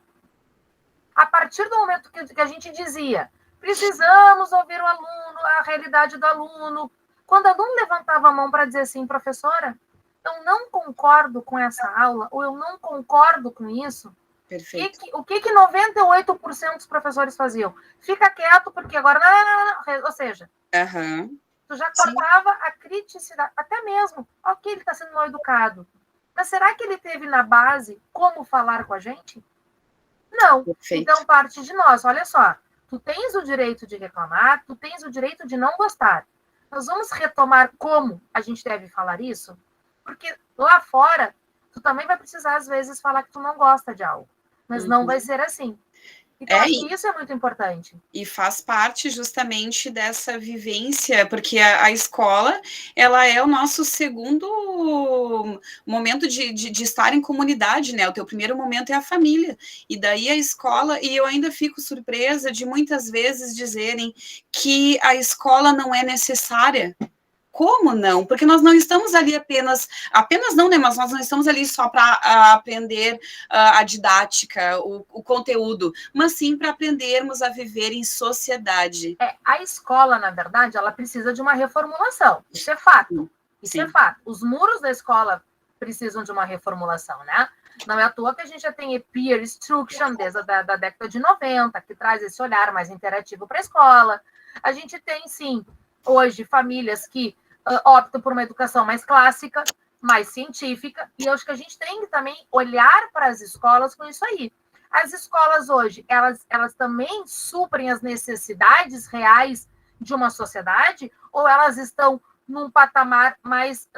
A partir do momento que a gente dizia, precisamos ouvir o aluno, a realidade do aluno, quando o aluno levantava a mão para dizer assim, professora, eu não concordo com essa aula, ou eu não concordo com isso, perfeito. o que 98% dos professores faziam? Fica quieto, porque agora... Não. Ou seja, tu já cortava a criticidade, até mesmo, ok, ele está sendo mal educado, mas será que ele teve na base como falar com a gente? Não. Perfeito. Então, parte de nós. Olha só, tu tens o direito de reclamar, tu tens o direito de não gostar. Nós vamos retomar como a gente deve falar isso? Porque lá fora, tu também vai precisar, às vezes, falar que tu não gosta de algo. Mas não vai ser assim. Então, acho que isso é muito importante. E faz parte justamente dessa vivência, porque a escola, ela é o nosso segundo momento de estar em comunidade, né? O teu primeiro momento é a família. E daí a escola, e eu ainda fico surpresa de muitas vezes dizerem que a escola não é necessária. Como não? Porque nós não estamos ali apenas não, né? Mas nós não estamos ali só para aprender a didática, o conteúdo, mas sim para aprendermos a viver em sociedade. A escola, na verdade, ela precisa de uma reformulação. Isso é fato. Isso é fato. Os muros da escola precisam de uma reformulação, né? Não é à toa que a gente já tem peer instruction desde da década de 90, que traz esse olhar mais interativo para a escola. A gente tem, sim, hoje, famílias que optam por uma educação mais clássica, mais científica, e eu acho que a gente tem que também olhar para as escolas com isso aí. As escolas hoje, elas também suprem as necessidades reais de uma sociedade, ou elas estão num patamar mais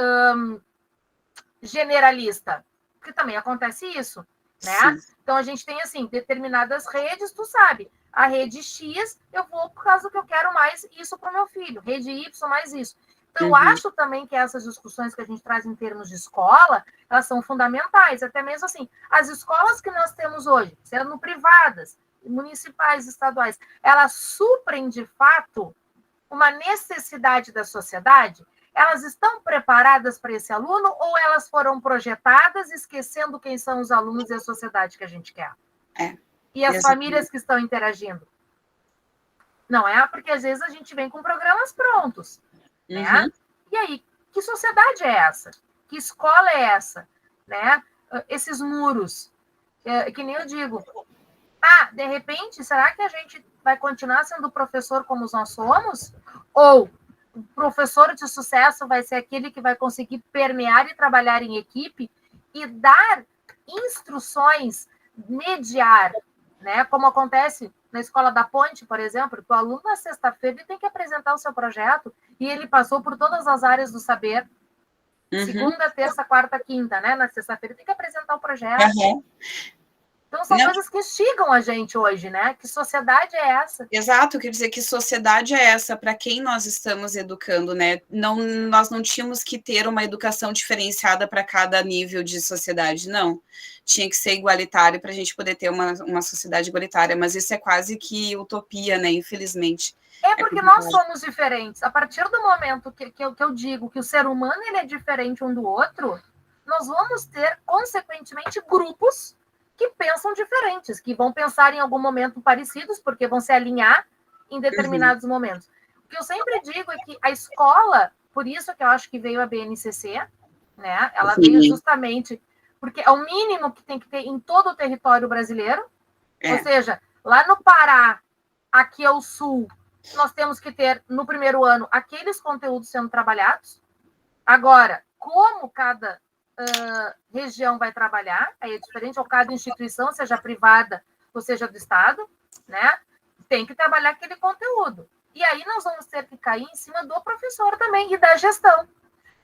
generalista? Porque também acontece isso, né? Sim. Então, a gente tem, assim, determinadas redes, tu sabe, a rede X, eu vou por causa que eu quero mais isso para o meu filho, rede Y mais isso. Então, eu acho também que essas discussões que a gente traz em termos de escola, elas são fundamentais, até mesmo assim, as escolas que nós temos hoje, sendo privadas, municipais, estaduais, elas suprem, de fato, uma necessidade da sociedade? Elas estão preparadas para esse aluno ou elas foram projetadas esquecendo quem são os alunos e a sociedade que a gente quer? E as famílias que estão interagindo? Não é? Porque às vezes a gente vem com programas prontos. Né? E aí, que sociedade é essa? Que escola é essa? Né? Esses muros, que nem eu digo, de repente, será que a gente vai continuar sendo professor como nós somos? Ou o professor de sucesso vai ser aquele que vai conseguir permear e trabalhar em equipe e dar instruções, mediar, né? Como acontece na Escola da Ponte, por exemplo, que o aluno, na sexta-feira, ele tem que apresentar o seu projeto e ele passou por todas as áreas do saber. Segunda, terça, quarta, quinta, né? Na sexta-feira, ele tem que apresentar o projeto. Então, são coisas que instigam a gente hoje, né? Que sociedade é essa? Exato, quer dizer, que sociedade é essa para quem nós estamos educando, né? Nós não tínhamos que ter uma educação diferenciada para cada nível de sociedade, não. Tinha que ser igualitário para a gente poder ter uma sociedade igualitária, mas isso é quase que utopia, né? Infelizmente. Porque nós somos diferentes. A partir do momento que eu digo que o ser humano ele é diferente um do outro, nós vamos ter, consequentemente, grupos que pensam diferentes, que vão pensar em algum momento parecidos, porque vão se alinhar em determinados momentos. O que eu sempre digo é que a escola, por isso que eu acho que veio a BNCC, né? Ela veio justamente porque é o mínimo que tem que ter em todo o território brasileiro, ou seja, lá no Pará, aqui ao sul, nós temos que ter, no primeiro ano, aqueles conteúdos sendo trabalhados. Agora, como cada região vai trabalhar, aí é diferente, ou cada instituição, seja privada ou seja do Estado, né? Tem que trabalhar aquele conteúdo. E aí nós vamos ter que cair em cima do professor também e da gestão.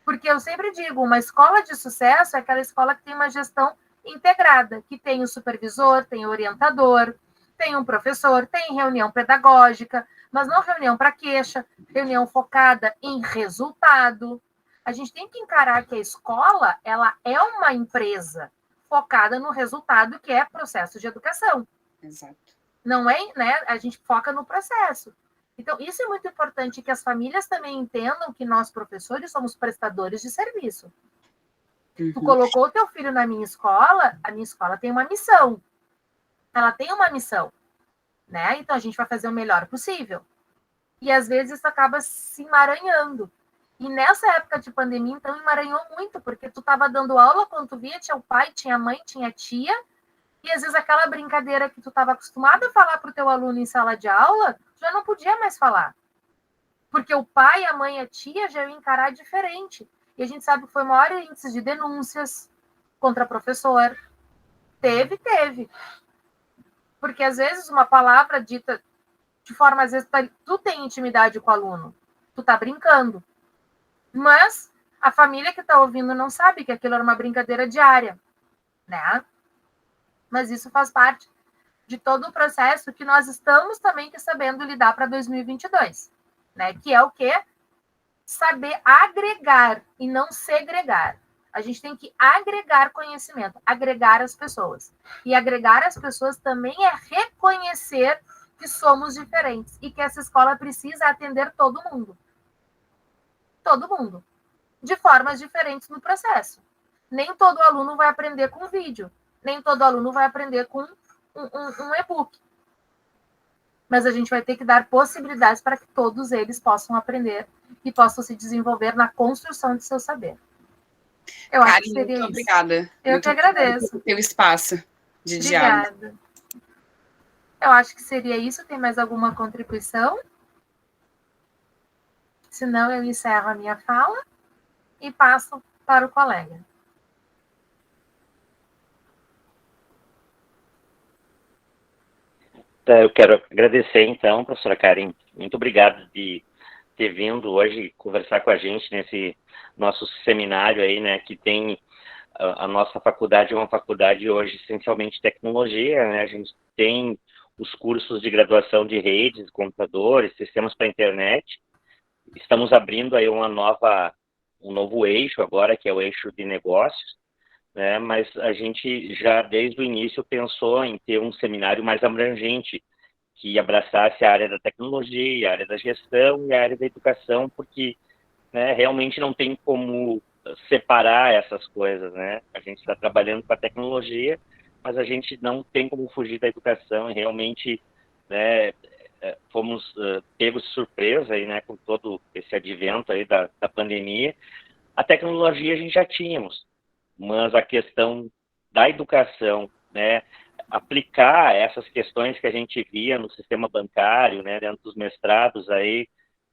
Porque eu sempre digo, uma escola de sucesso é aquela escola que tem uma gestão integrada, que tem o supervisor, tem o orientador, tem um professor, tem reunião pedagógica, mas não reunião para queixa, reunião focada em resultado. A gente tem que encarar que a escola, ela é uma empresa focada no resultado, que é processo de educação. Exato. Não é, né? A gente foca no processo. Então, isso é muito importante, que as famílias também entendam que nós, professores, somos prestadores de serviço. Tu colocou o teu filho na minha escola, a minha escola tem uma missão. Ela tem uma missão, né? Então, a gente vai fazer o melhor possível. E, às vezes, isso acaba se emaranhando. E nessa época de pandemia, então, emaranhou muito, porque tu estava dando aula, quando tu via, tinha o pai, tinha a mãe, tinha a tia, e às vezes aquela brincadeira que tu estava acostumado a falar para o teu aluno em sala de aula, tu já não podia mais falar. Porque o pai, a mãe, a tia já iam encarar diferente. E a gente sabe que foi o maior índice de denúncias contra professor. Teve. Porque às vezes uma palavra dita de forma, às vezes, tu tem intimidade com o aluno, tu tá brincando. Mas a família que está ouvindo não sabe que aquilo era uma brincadeira diária, né? Mas isso faz parte de todo o processo que nós estamos também sabendo lidar para 2022, né? Que é o quê? Saber agregar e não segregar. A gente tem que agregar conhecimento, agregar as pessoas. E agregar as pessoas também é reconhecer que somos diferentes e que essa escola precisa atender todo mundo. Todo mundo. De formas diferentes no processo. Nem todo aluno vai aprender com vídeo. Nem todo aluno vai aprender com um e-book. Mas a gente vai ter que dar possibilidades para que todos eles possam aprender e possam se desenvolver na construção de seu saber. Eu acho que seria muito isso. Obrigada. Eu muito que agradeço. Pelo teu espaço de diálogo. Obrigada. Eu acho que seria isso. Tem mais alguma contribuição? Se não, eu encerro a minha fala e passo para o colega. Eu quero agradecer, então, professora Karen. Muito obrigado de ter vindo hoje conversar com a gente nesse nosso seminário aí, né, que tem a nossa faculdade é uma faculdade hoje essencialmente tecnologia, né, a gente tem os cursos de graduação de redes, computadores, sistemas para internet. Estamos abrindo aí um novo eixo agora, que é o eixo de negócios, né, mas a gente já desde o início pensou em ter um seminário mais abrangente, que abraçasse a área da tecnologia, a área da gestão e a área da educação, porque, né, realmente não tem como separar essas coisas, né? A gente está trabalhando com a tecnologia, mas a gente não tem como fugir da educação e realmente, né, fomos pegos de surpresa aí, né, com todo esse advento aí da pandemia. A tecnologia a gente já tínhamos, mas a questão da educação, né, aplicar essas questões que a gente via no sistema bancário, né, dentro dos mestrados aí,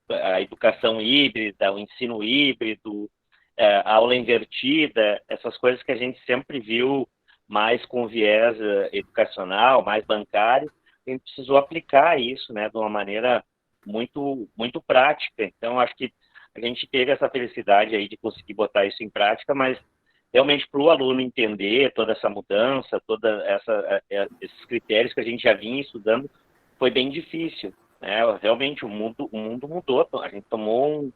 a educação híbrida, o ensino híbrido, a aula invertida, essas coisas que a gente sempre viu mais com viés educacional, mais bancário, a gente precisou aplicar isso, né, de uma maneira muito prática. Então, acho que a gente teve essa felicidade aí de conseguir botar isso em prática, mas realmente para o aluno entender toda essa mudança, esses critérios que a gente já vinha estudando, foi bem difícil, né? Realmente o mundo mudou, a gente tomou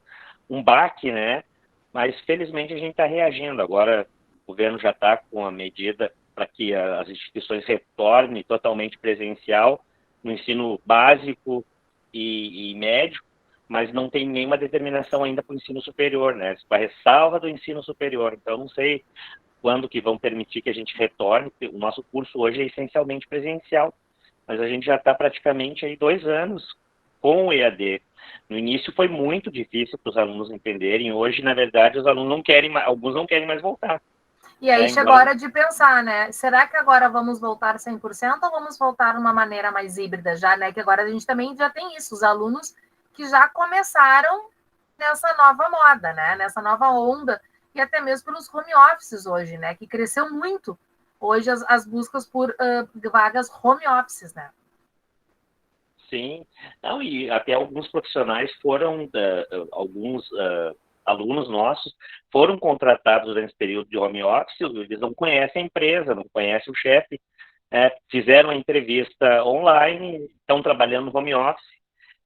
um baque, né? Mas felizmente a gente está reagindo. Agora o governo já está com a medida para que as instituições retornem totalmente presencial no ensino básico e médio, mas não tem nenhuma determinação ainda para o ensino superior, né? Com a ressalva do ensino superior. Então, não sei quando que vão permitir que a gente retorne. O nosso curso hoje é essencialmente presencial, mas a gente já está praticamente aí 2 anos com o EAD. No início foi muito difícil para os alunos entenderem. Hoje, na verdade, os alunos não querem, alguns não querem mais voltar. E aí chegou a hora de pensar, né? Será que agora vamos voltar 100% ou vamos voltar de uma maneira mais híbrida já, né? Que agora a gente também já tem isso, os alunos que já começaram nessa nova moda, né? Nessa nova onda, e até mesmo pelos home offices hoje, né? Que cresceu muito hoje as buscas por vagas home offices, né? Sim, não, e até alguns profissionais foram, alguns alunos nossos foram contratados durante esse período de home office, eles não conhecem a empresa, não conhecem o chefe, fizeram a entrevista online, estão trabalhando no home office,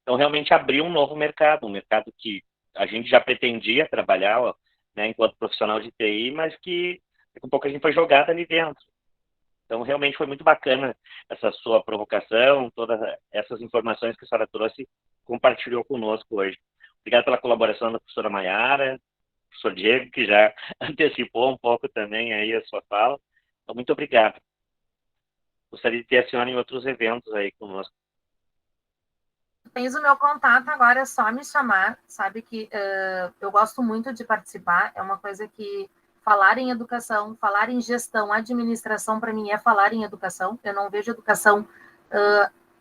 então realmente abriu um novo mercado, um mercado que a gente já pretendia trabalhar, né, enquanto profissional de TI, mas que daqui a pouco a gente foi jogado ali dentro. Então, realmente foi muito bacana essa sua provocação, todas essas informações que a senhora trouxe, compartilhou conosco hoje. Obrigado pela colaboração da professora Maiara, professor Diego, que já antecipou um pouco também aí a sua fala. Então, muito obrigado. Gostaria de ter a senhora em outros eventos aí conosco. Tens o meu contato, agora é só me chamar, sabe que eu gosto muito de participar, é uma coisa que falar em educação, falar em gestão, administração, para mim é falar em educação. Eu não vejo educação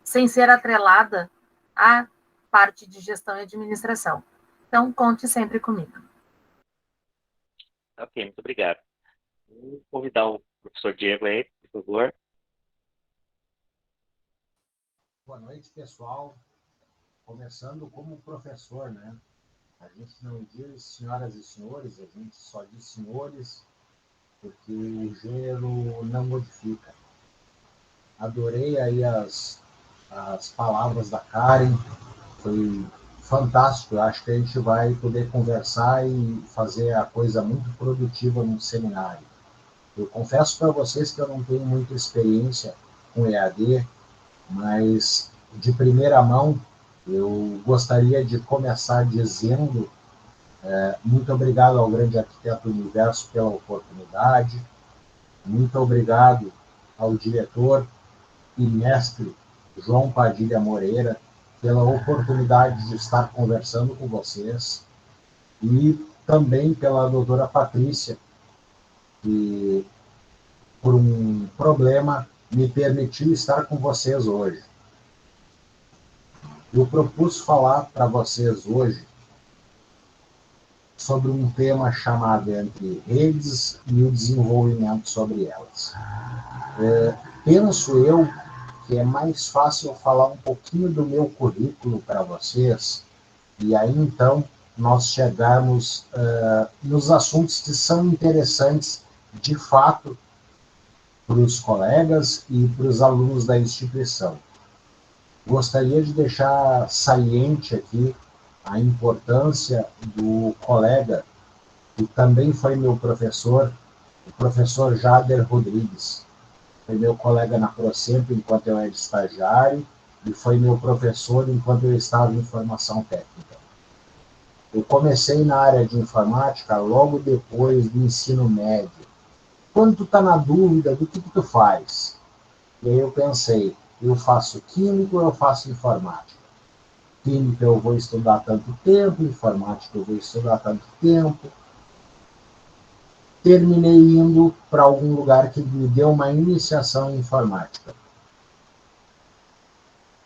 sem ser atrelada à parte de gestão e administração. Então, conte sempre comigo. Ok, muito obrigado. Vou convidar o professor Diego aí, por favor. Boa noite, pessoal. Começando como professor, né? A gente não diz senhoras e senhores, a gente só diz senhores, porque o gênero não modifica. adorei aí as palavras da Karen, foi fantástico. Eu acho que a gente vai poder conversar e fazer a coisa muito produtiva no seminário. Eu confesso para vocês que eu não tenho muita experiência com EAD, mas de primeira mão eu gostaria de começar dizendo muito obrigado ao grande arquiteto Universo pela oportunidade, muito obrigado ao diretor e mestre João Padilha Moreira pela oportunidade de estar conversando com vocês, e também pela doutora Patrícia, que por um problema me permitiu estar com vocês hoje. Eu propus falar para vocês hoje sobre um tema chamado Entre Redes e o desenvolvimento sobre elas. Penso eu que é mais fácil falar um pouquinho do meu currículo para vocês, e aí então nós chegarmos nos assuntos que são interessantes de fato para os colegas e para os alunos da instituição. Gostaria de deixar saliente aqui a importância do colega, que também foi meu professor, o professor Jader Rodrigues. Foi meu colega na Procemp enquanto eu era estagiário, e foi meu professor enquanto eu estava em formação técnica. Eu comecei na área de informática logo depois do ensino médio. Quando tu está na dúvida do que tu faz? E aí eu pensei, eu faço química ou eu faço informática? Química eu vou estudar tanto tempo, informática eu vou estudar tanto tempo. Terminei indo para algum lugar que me deu uma iniciação em informática.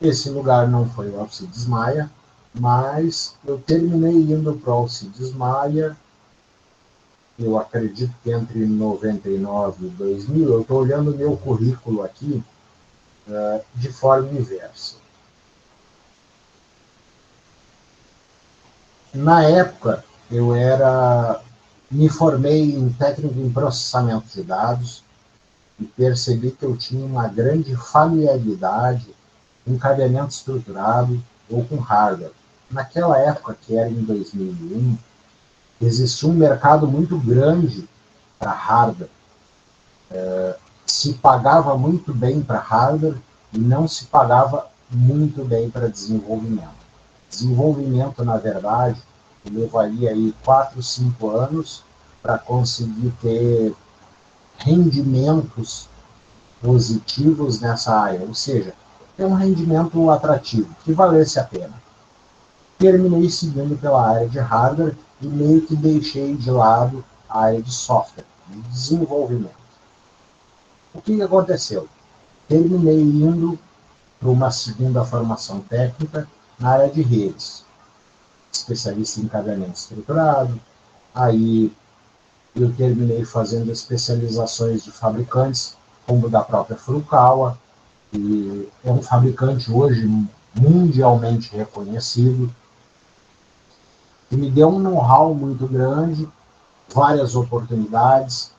Esse lugar não foi o Alcides Maia, mas eu terminei indo para o Alcides Maia, eu acredito que entre 99 e 2000, eu estou olhando o meu currículo aqui de forma inversa. Na época, me formei em técnico em processamento de dados e percebi que eu tinha uma grande familiaridade com cadeamento estruturado ou com hardware. Naquela época, que era em 2001, existia um mercado muito grande para hardware. Se pagava muito bem para hardware e não se pagava muito bem para desenvolvimento. Desenvolvimento, na verdade, levaria aí 4, 5 anos para conseguir ter rendimentos positivos nessa área, ou seja, ter um rendimento atrativo, que valesse a pena. Terminei seguindo pela área de hardware e meio que deixei de lado a área de software, de desenvolvimento. O que aconteceu? Terminei indo para uma segunda formação técnica na área de redes, especialista em cadeamento estruturado. Aí eu terminei fazendo especializações de fabricantes, como da própria Furukawa, que é um fabricante hoje mundialmente reconhecido, que me deu um know-how muito grande, várias oportunidades.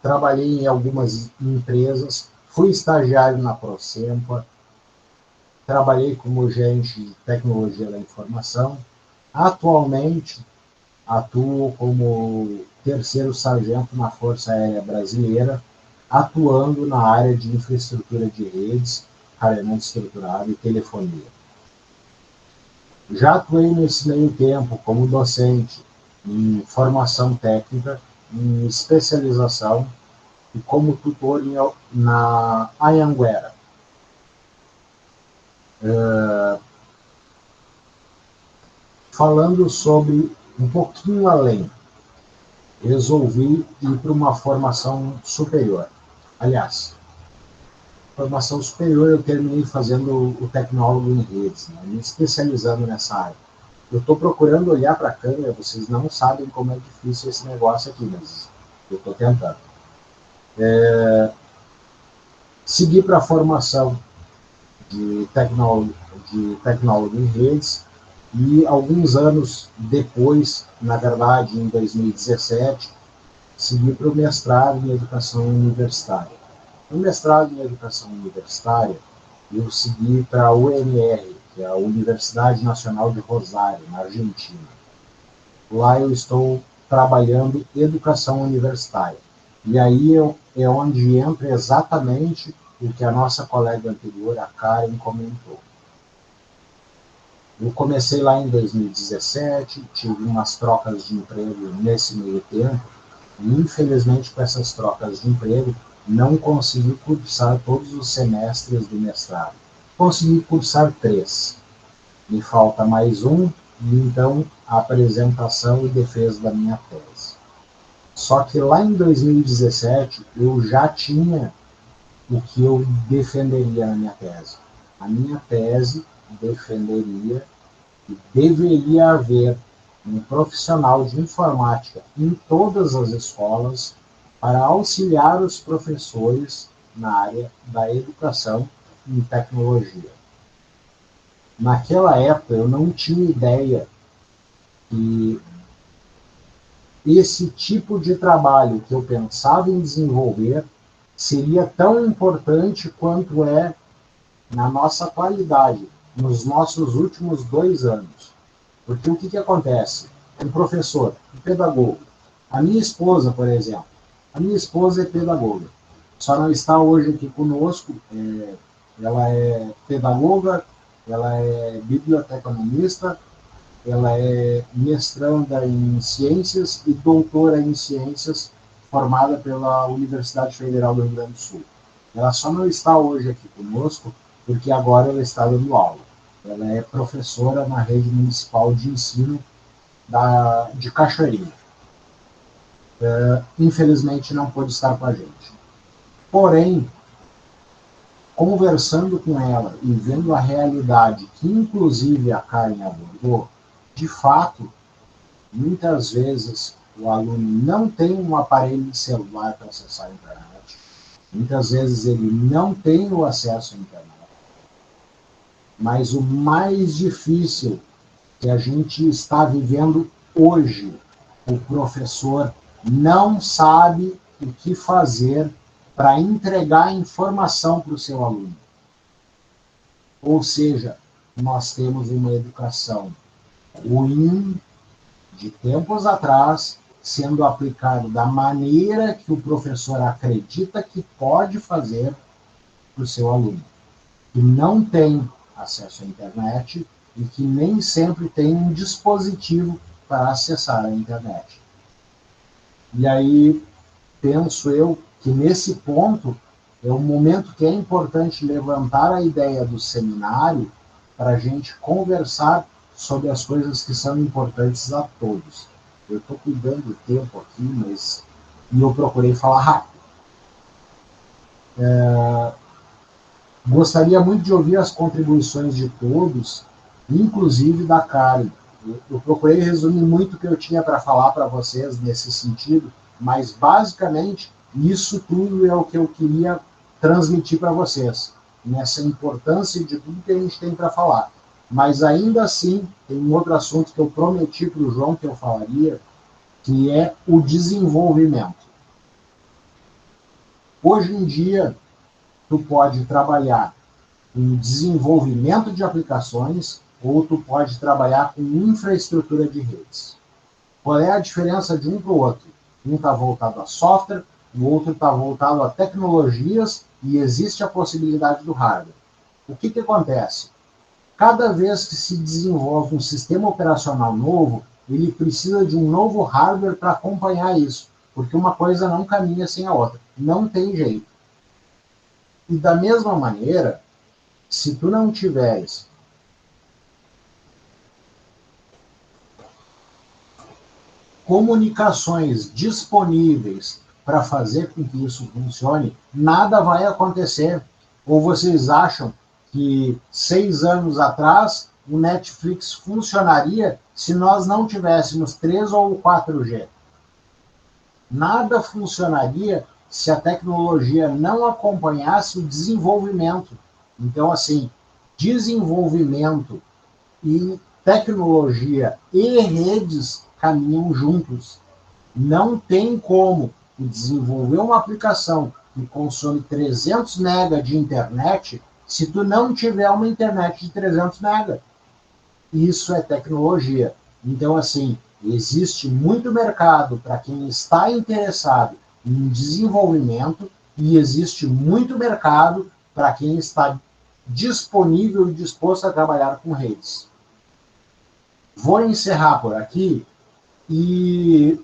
Trabalhei em algumas empresas, fui estagiário na Procempa, trabalhei como gerente de tecnologia da informação. Atualmente, atuo como terceiro sargento na Força Aérea Brasileira, atuando na área de infraestrutura de redes, cadeamento estruturado e telefonia. Já atuei nesse meio tempo como docente em formação técnica, em especialização e como tutor na Anhanguera. Falando sobre um pouquinho além, resolvi ir para uma formação superior. Aliás, formação superior eu terminei fazendo o tecnólogo em redes, né, me especializando nessa área. Eu estou procurando olhar para a câmera, vocês não sabem como é difícil esse negócio aqui, mas eu estou tentando. Segui para a formação de tecnólogo em redes, e alguns anos depois, na verdade, em 2017, segui para o mestrado em educação universitária. No mestrado em Educação Universitária, eu segui para a UNR, que é a Universidade Nacional de Rosário, na Argentina. Lá eu estou trabalhando educação universitária. E aí é onde entra exatamente o que a nossa colega anterior, a Karen, comentou. Eu comecei lá em 2017, tive umas trocas de emprego nesse meio tempo, e infelizmente com essas trocas de emprego, não consegui cursar todos os semestres do mestrado. Consegui cursar 3. Me falta mais um, e então a apresentação e defesa da minha tese. Só que lá em 2017, eu já tinha o que eu defenderia na minha tese. A minha tese defenderia que deveria haver um profissional de informática em todas as escolas para auxiliar os professores na área da educação em tecnologia. Naquela época, eu não tinha ideia que esse tipo de trabalho que eu pensava em desenvolver seria tão importante quanto é na nossa atualidade, nos nossos últimos 2 anos. Porque o que acontece? Um professor, um pedagogo. A minha esposa, por exemplo, a minha esposa é pedagoga. Só não está hoje aqui conosco. Ela é pedagoga, ela é biblioteconomista, ela é mestranda em ciências e doutora em ciências, formada pela Universidade Federal do Rio Grande do Sul. Ela só não está hoje aqui conosco porque agora ela está dando aula. Ela é professora na rede municipal de ensino de Cachoeirinha. Infelizmente não pôde estar com a gente. Porém, conversando com ela e vendo a realidade que inclusive a Karen abordou, de fato, muitas vezes o aluno não tem um aparelho de celular para acessar a internet, muitas vezes ele não tem o acesso à internet. Mas o mais difícil que a gente está vivendo hoje, o professor não sabe o que fazer para entregar informação para o seu aluno. Ou seja, nós temos uma educação ruim, de tempos atrás, sendo aplicado da maneira que o professor acredita que pode fazer para o seu aluno, que não tem acesso à internet e que nem sempre tem um dispositivo para acessar a internet. E aí, penso eu que nesse ponto é um momento que é importante levantar a ideia do seminário para a gente conversar sobre as coisas que são importantes a todos. Eu estou cuidando do tempo aqui, e eu procurei falar rápido. Gostaria muito de ouvir as contribuições de todos, inclusive da Karen. Eu procurei resumir muito o que eu tinha para falar para vocês nesse sentido, mas basicamente isso tudo é o que eu queria transmitir para vocês, nessa importância de tudo que a gente tem para falar. Mas ainda assim, tem um outro assunto que eu prometi para o João que eu falaria, que é o desenvolvimento. Hoje em dia, tu pode trabalhar com desenvolvimento de aplicações ou tu pode trabalhar com infraestrutura de redes. Qual é a diferença de um para o outro? Um está voltado a software, o outro está voltado a tecnologias e existe a possibilidade do hardware. O que acontece? Cada vez que se desenvolve um sistema operacional novo, ele precisa de um novo hardware para acompanhar isso, porque uma coisa não caminha sem a outra. Não tem jeito. E da mesma maneira, se tu não tiveres comunicações disponíveis para fazer com que isso funcione, nada vai acontecer. Ou vocês acham que 6 anos atrás o Netflix funcionaria se nós não tivéssemos 3 ou 4G? Nada funcionaria se a tecnologia não acompanhasse o desenvolvimento. Então, assim, desenvolvimento e tecnologia e redes caminham juntos. Não tem como desenvolver uma aplicação que consome 300 mega de internet se tu não tiver uma internet de 300 mega. Isso é tecnologia. Então, assim, existe muito mercado para quem está interessado em desenvolvimento e existe muito mercado para quem está disponível e disposto a trabalhar com redes. Vou encerrar por aqui e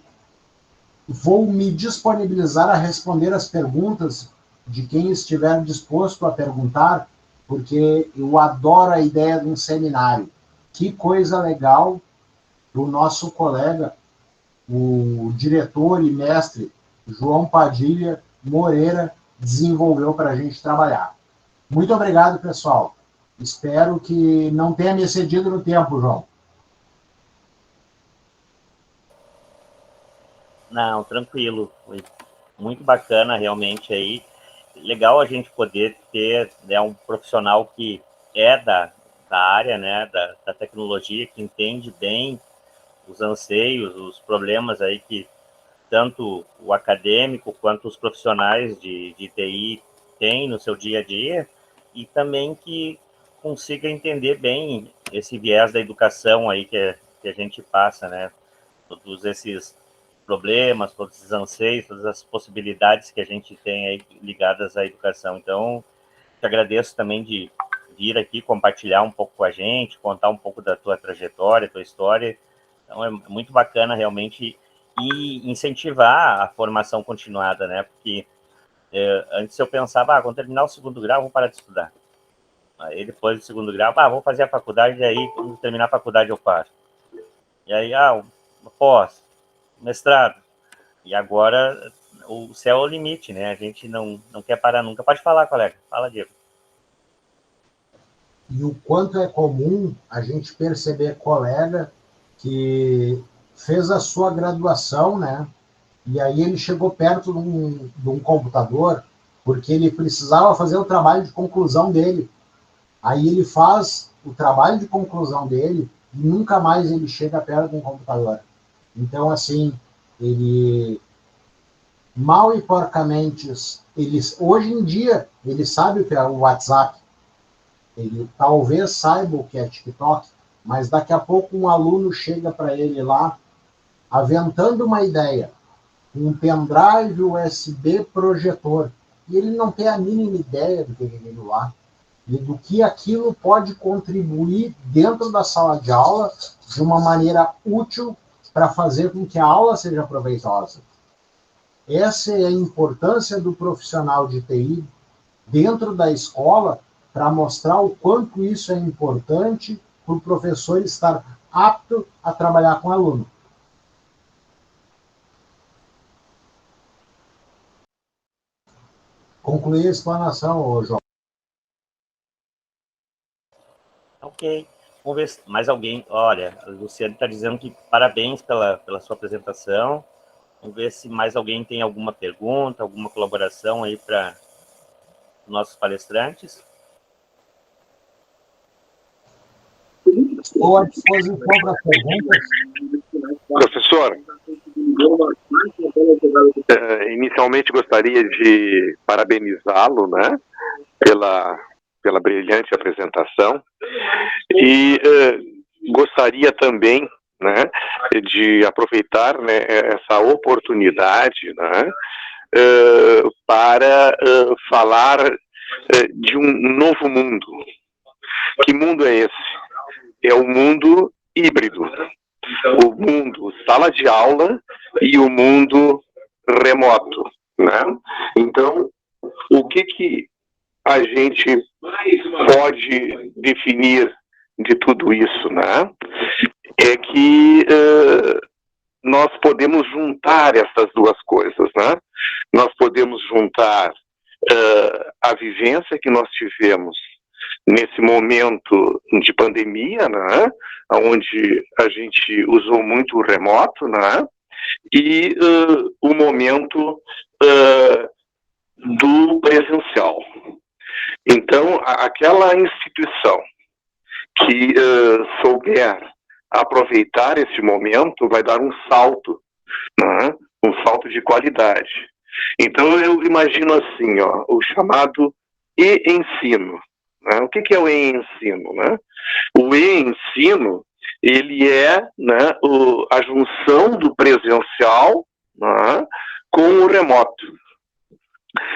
vou me disponibilizar a responder as perguntas de quem estiver disposto a perguntar, porque eu adoro a ideia de um seminário. Que coisa legal do nosso colega, o diretor e mestre João Padilha Moreira, desenvolveu para a gente trabalhar. Muito obrigado, pessoal. Espero que não tenha me excedido no tempo, João. Não, tranquilo. Foi muito bacana realmente aí. Legal a gente poder ter, né, um profissional que é da área, né, da tecnologia, que entende bem os anseios, os problemas aí que tanto o acadêmico quanto os profissionais de TI têm no seu dia a dia, e também que consiga entender bem esse viés da educação aí que a gente passa, né? Todos esses problemas, todos esses anseios, todas as possibilidades que a gente tem aí ligadas à educação. Então, te agradeço também de vir aqui compartilhar um pouco com a gente, contar um pouco da tua trajetória, tua história. Então, é muito bacana realmente e incentivar a formação continuada, né? Porque antes eu pensava, quando terminar o segundo grau, vou parar de estudar. Aí depois do segundo grau, vou fazer a faculdade, e aí quando terminar a faculdade eu paro. E aí, pós, mestrado. E agora o céu é o limite, né? A gente não quer parar nunca. Pode falar, colega. Fala, Diego. E o quanto é comum a gente perceber colega que fez a sua graduação, né? E aí ele chegou perto de um computador porque ele precisava fazer o trabalho de conclusão dele. Aí ele faz o trabalho de conclusão dele e nunca mais ele chega perto de um computador. Então, assim, ele mal e porcamente, hoje em dia, ele sabe o que é o WhatsApp, ele talvez saiba o que é TikTok, mas daqui a pouco um aluno chega para ele lá, aventando uma ideia, um pendrive USB projetor, e ele não tem a mínima ideia do que é aquilo lá, e do que aquilo pode contribuir dentro da sala de aula de uma maneira útil para fazer com que a aula seja proveitosa. Essa é a importância do profissional de TI dentro da escola para mostrar o quanto isso é importante para o professor estar apto a trabalhar com o aluno. Concluí a explanação, João. Ok. Vamos ver se mais alguém... Olha, a Luciane está dizendo que parabéns pela sua apresentação. Vamos ver se mais alguém tem alguma pergunta, alguma colaboração aí para nossos palestrantes. Estou à disposição para perguntas. Professor, inicialmente gostaria de parabenizá-lo, né, pela brilhante apresentação e gostaria também, né, de aproveitar, né, essa oportunidade, né, para falar de um novo mundo. Que mundo é esse? É o mundo híbrido, o mundo sala de aula e o mundo remoto, né? Então, o que a gente pode definir de tudo isso, né? É que nós podemos juntar essas duas coisas, né? Nós podemos juntar a vivência que nós tivemos nesse momento de pandemia, né, onde a gente usou muito o remoto, né, e o momento do presencial. Então, aquela instituição que souber aproveitar esse momento vai dar um salto, né, um salto de qualidade. Então eu imagino assim, ó, o chamado e-ensino. Né? O que é o e-ensino? Né? O e-ensino, ele é, né, a junção do presencial, né, com o remoto.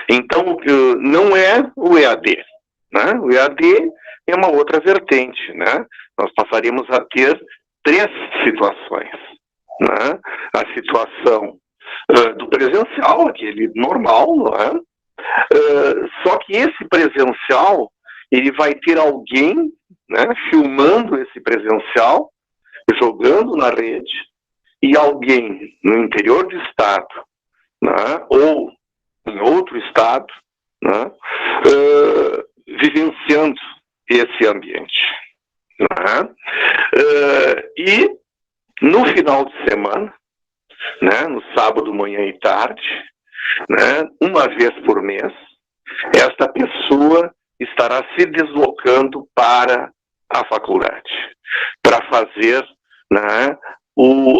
Então, não é o EAD. Né? O EAD é uma outra vertente. Né? Nós passaríamos a ter 3 situações. Né? A situação do presencial, aquele normal, não é? Só que esse presencial, ele vai ter alguém, né, filmando esse presencial, jogando na rede, e alguém no interior do estado, né, ou em outro estado, né, vivenciando esse ambiente. Né? E no final de semana, né, no sábado, manhã e tarde, né, uma vez por mês, esta pessoa estará se deslocando para a faculdade, para fazer, né,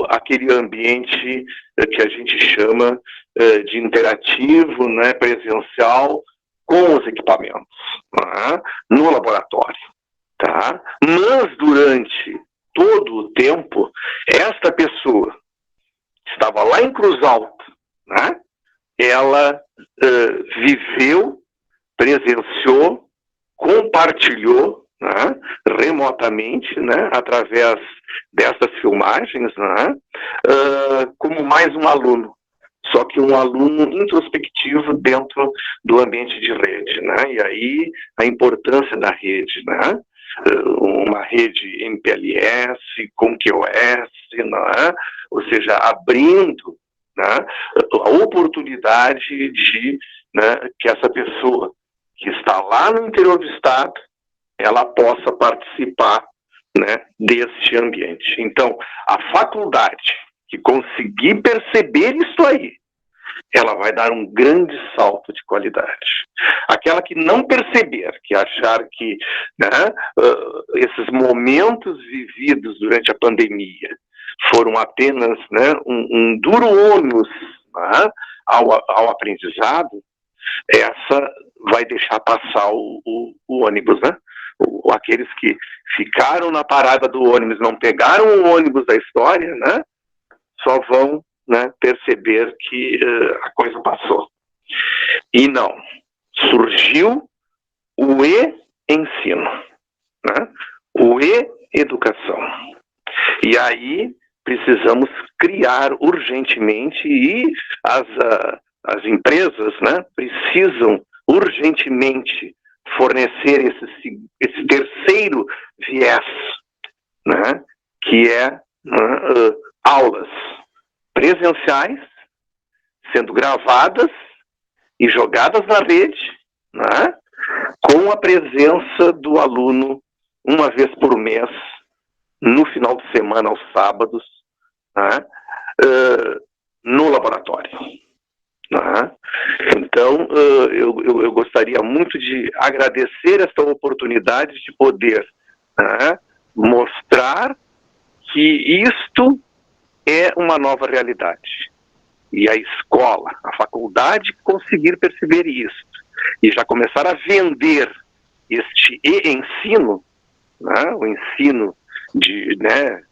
aquele ambiente que a gente chama de interativo, né, presencial, com os equipamentos, né, no laboratório. Tá? Mas durante todo o tempo, esta pessoa estava lá em Cruz Alta, né? Ela viveu, presenciou, compartilhou, né, remotamente, né, através dessas filmagens, né, como mais um aluno, só que um aluno introspectivo dentro do ambiente de rede. Né? E aí a importância da rede, né? Uma rede MPLS, com QoS, né? Ou seja, abrindo, né, a oportunidade de, né, que essa pessoa que está lá no interior do estado, ela possa participar, né, deste ambiente. Então, a faculdade que conseguir perceber isso aí, ela vai dar um grande salto de qualidade. Aquela que não perceber, que achar que, né, esses momentos vividos durante a pandemia foram apenas, né, um duro ônus, né, ao aprendizado, essa vai deixar passar o ônibus, né? Aqueles que ficaram na parada do ônibus, não pegaram o ônibus da história, né, só vão, né, perceber que a coisa passou. E não, surgiu o e-ensino, né? O e-educação. E aí precisamos criar urgentemente, e as empresas, né, precisam urgentemente fornecer esse terceiro viés, né, que é aulas presenciais sendo gravadas e jogadas na rede, né, com a presença do aluno uma vez por mês, no final de semana, aos sábados, né, no laboratório. Né? Então, eu gostaria muito de agradecer esta oportunidade de poder, né, mostrar que isto é uma nova realidade. E a escola, a faculdade conseguir perceber isso e já começar a vender este e-ensino, né, o ensino de, né,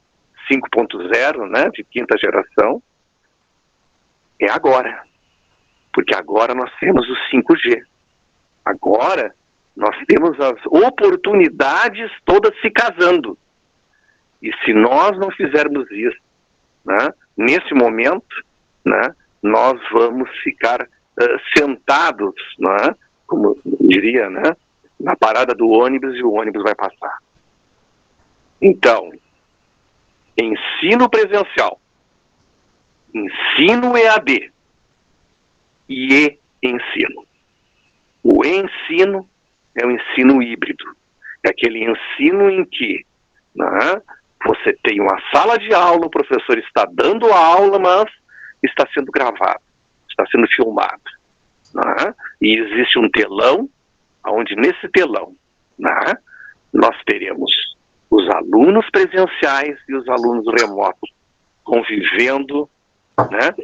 5.0, né, de quinta geração, é agora. Porque agora nós temos o 5G. Agora nós temos as oportunidades todas se casando. E se nós não fizermos isso, né, nesse momento, né, nós vamos ficar sentados, né, como diria, né, na parada do ônibus, e o ônibus vai passar. Então, ensino presencial, ensino EAD e e-ensino. O e-ensino é o ensino híbrido. É aquele ensino em que, né, você tem uma sala de aula, o professor está dando a aula, mas está sendo gravado, está sendo filmado. Né? E existe um telão, onde nesse telão, né, nós teremos os alunos presenciais e os alunos remotos convivendo, né,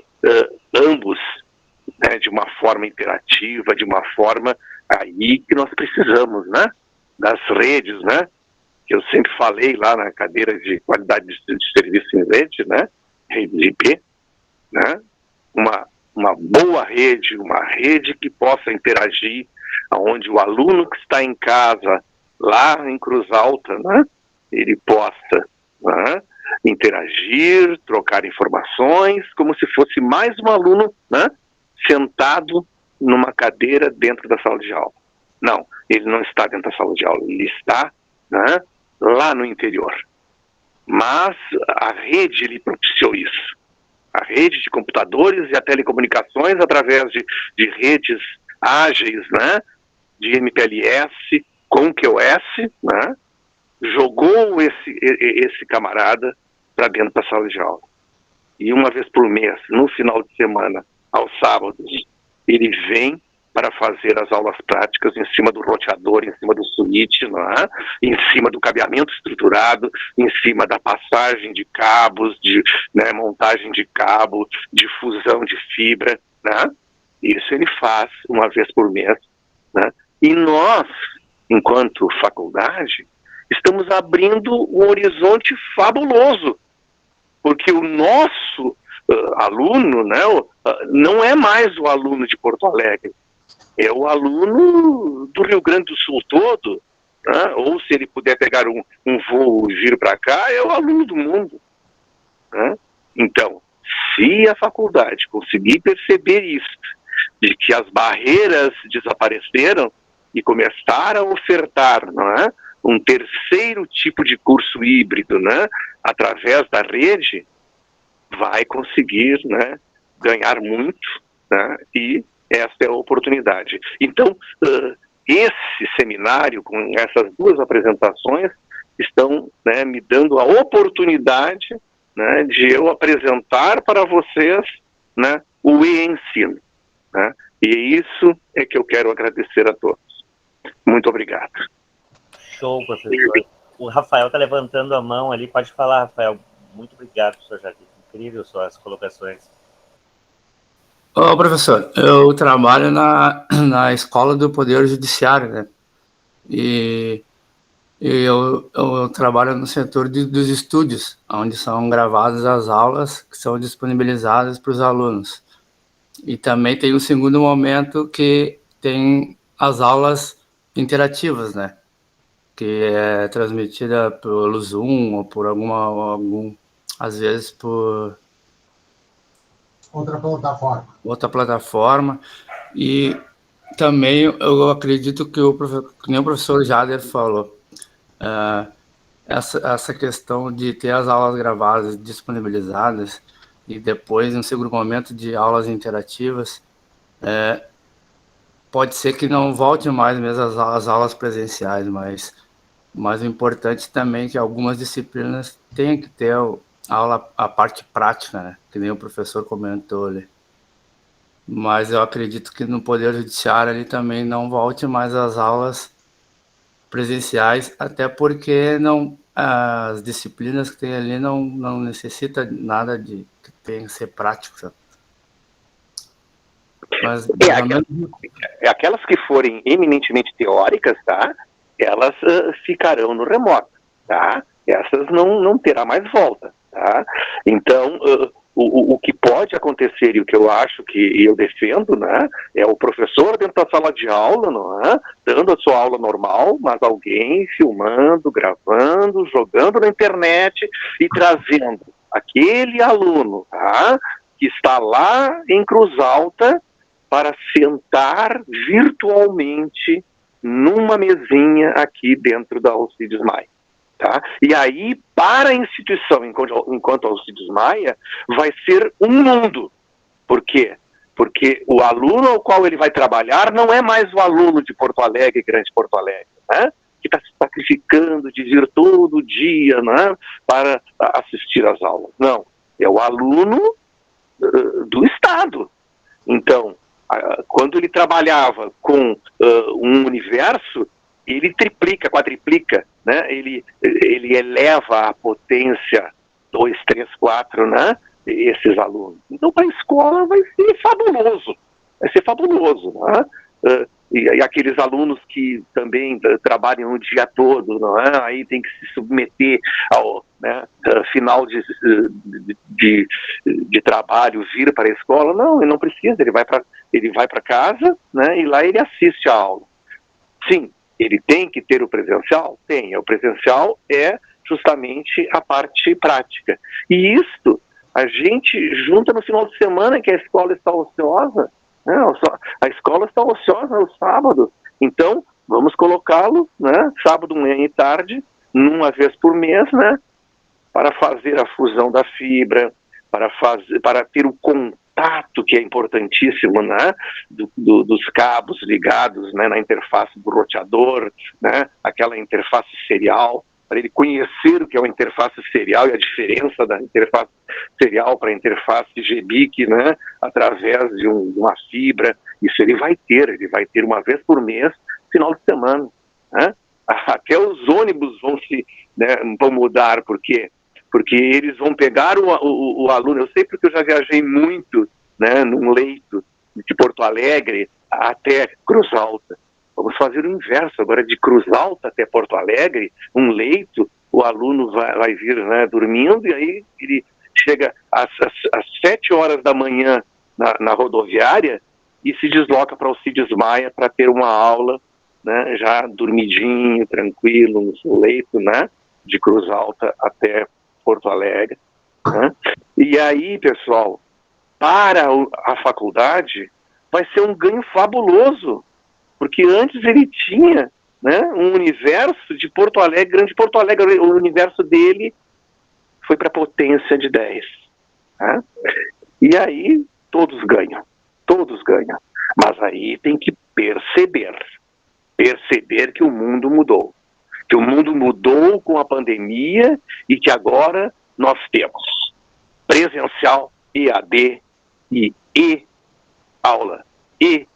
ambos né, de uma forma interativa, de uma forma aí que nós precisamos, né, das redes, né, que eu sempre falei lá na cadeira de qualidade de serviço em rede, né, rede de IP, né, uma boa rede, uma rede que possa interagir, onde o aluno que está em casa, lá em Cruz Alta, né, ele possa, né, interagir, trocar informações, como se fosse mais um aluno, né, sentado numa cadeira dentro da sala de aula. Não, ele não está dentro da sala de aula, ele está, né, lá no interior. Mas a rede lhe propiciou isso. A rede de computadores e a telecomunicações através de redes ágeis, né, de MPLS com QoS, né, jogou esse camarada para dentro da sala de aula. E uma vez por mês, no final de semana, aos sábados, ele vem para fazer as aulas práticas em cima do roteador, em cima do switch, né? Em cima do cabeamento estruturado, em cima da passagem de cabos, né, montagem de cabo, difusão de fibra, né? Isso ele faz uma vez por mês, né? E nós, enquanto faculdade, estamos abrindo um horizonte fabuloso, porque o nosso aluno, né, não é mais o aluno de Porto Alegre, é o aluno do Rio Grande do Sul todo, né? Ou se ele puder pegar um voo e vir para cá, é o aluno do mundo, né? Então, se a faculdade conseguir perceber isso, de que as barreiras desapareceram e começar a ofertar, não é, um terceiro tipo de curso híbrido, né, através da rede, vai conseguir, né, ganhar muito, né, e essa é a oportunidade. Então, esse seminário, com essas duas apresentações, estão, né, me dando a oportunidade, né, de eu apresentar para vocês, né, o e-ensino, né, e isso é que eu quero agradecer a todos. Muito obrigado. Show, professor. O Rafael está levantando a mão ali, pode falar, Rafael. Muito obrigado, professor Jardim. Incrível suas colocações. Ô, professor, eu trabalho na Escola do Poder Judiciário, né? E eu trabalho no setor dos estúdios, onde são gravadas as aulas que são disponibilizadas para os alunos. E também tem um segundo momento que tem as aulas interativas, né? Que é transmitida pelo Zoom ou por às vezes por outra plataforma. E também eu acredito que que nem o professor Jader falou, essa questão de ter as aulas gravadas, disponibilizadas, e depois, no segundo momento, de aulas interativas, pode ser que não volte mais mesmo as aulas presenciais, mas o importante também é que algumas disciplinas tenham que ter a parte prática, né? Que nem o professor comentou ali. Mas eu acredito que no Poder Judiciário ali também não volte mais as aulas presenciais, até porque as disciplinas que tem ali não necessita nada de que tenha que ser prático, sabe? Mas, aquelas que forem eminentemente teóricas, tá? Elas ficarão no remoto, tá? Essas não terá mais volta, tá? Então, o que pode acontecer e o que eu acho que eu defendo, né, é o professor dentro da sala de aula, não é? Dando a sua aula normal, mas alguém filmando, gravando, jogando na internet e trazendo aquele aluno, tá, que está lá em Cruz Alta para sentar virtualmente numa mesinha aqui dentro da Alcides Maia. Tá? E aí, para a instituição, enquanto Alcides Maia, vai ser um mundo. Por quê? Porque o aluno ao qual ele vai trabalhar não é mais o aluno de Porto Alegre, Grande Porto Alegre, né? Que está se sacrificando de vir todo dia, né, para assistir às aulas. Não, é o aluno do Estado. Então, quando ele trabalhava com um universo, ele triplica, quadriplica, né? Ele eleva a potência 2, 3, 4, né? Esses alunos. Então, para a escola vai ser fabuloso. vai ser fabuloso, né? E aqueles alunos que também trabalham o dia todo, não é? Aí tem que se submeter ao, né, final de trabalho, vir para a escola. Não, ele não precisa, ele vai para casa, né, e lá ele assiste a aula. Sim, ele tem que ter o presencial? Tem, o presencial é justamente a parte prática. E isto a gente junta no final de semana, que a escola está ociosa. A escola está ociosa no sábado, então vamos colocá-lo, né, sábado, manhã e tarde, uma vez por mês, né, para fazer a fusão da fibra, para ter o contato, que é importantíssimo, né, dos cabos ligados, né, na interface do roteador, né, aquela interface serial, para ele conhecer o que é uma interface serial e a diferença da interface serial para a interface GBIC, né, através de uma fibra. Isso ele vai ter uma vez por mês, final de semana, né? Até os ônibus vão mudar, porque eles vão pegar o aluno. Eu sei porque eu já viajei muito, né, num leito de Porto Alegre até Cruz Alta. Vamos fazer o inverso agora, de Cruz Alta até Porto Alegre, um leito, o aluno vai vir, né, dormindo, e aí ele chega às 7 horas da manhã na rodoviária e se desloca para Alcides Maia para ter uma aula, né, já dormidinho, tranquilo, no leito, né, de Cruz Alta até Porto Alegre, né? E aí, pessoal, para a faculdade vai ser um ganho fabuloso, porque antes ele tinha, né, um universo de Porto Alegre, Grande Porto Alegre, o universo dele foi para a potência de 10. Né? E aí todos ganham. Mas aí tem que perceber que o mundo mudou. Que o mundo mudou com a pandemia e que agora nós temos presencial, EAD e aula, e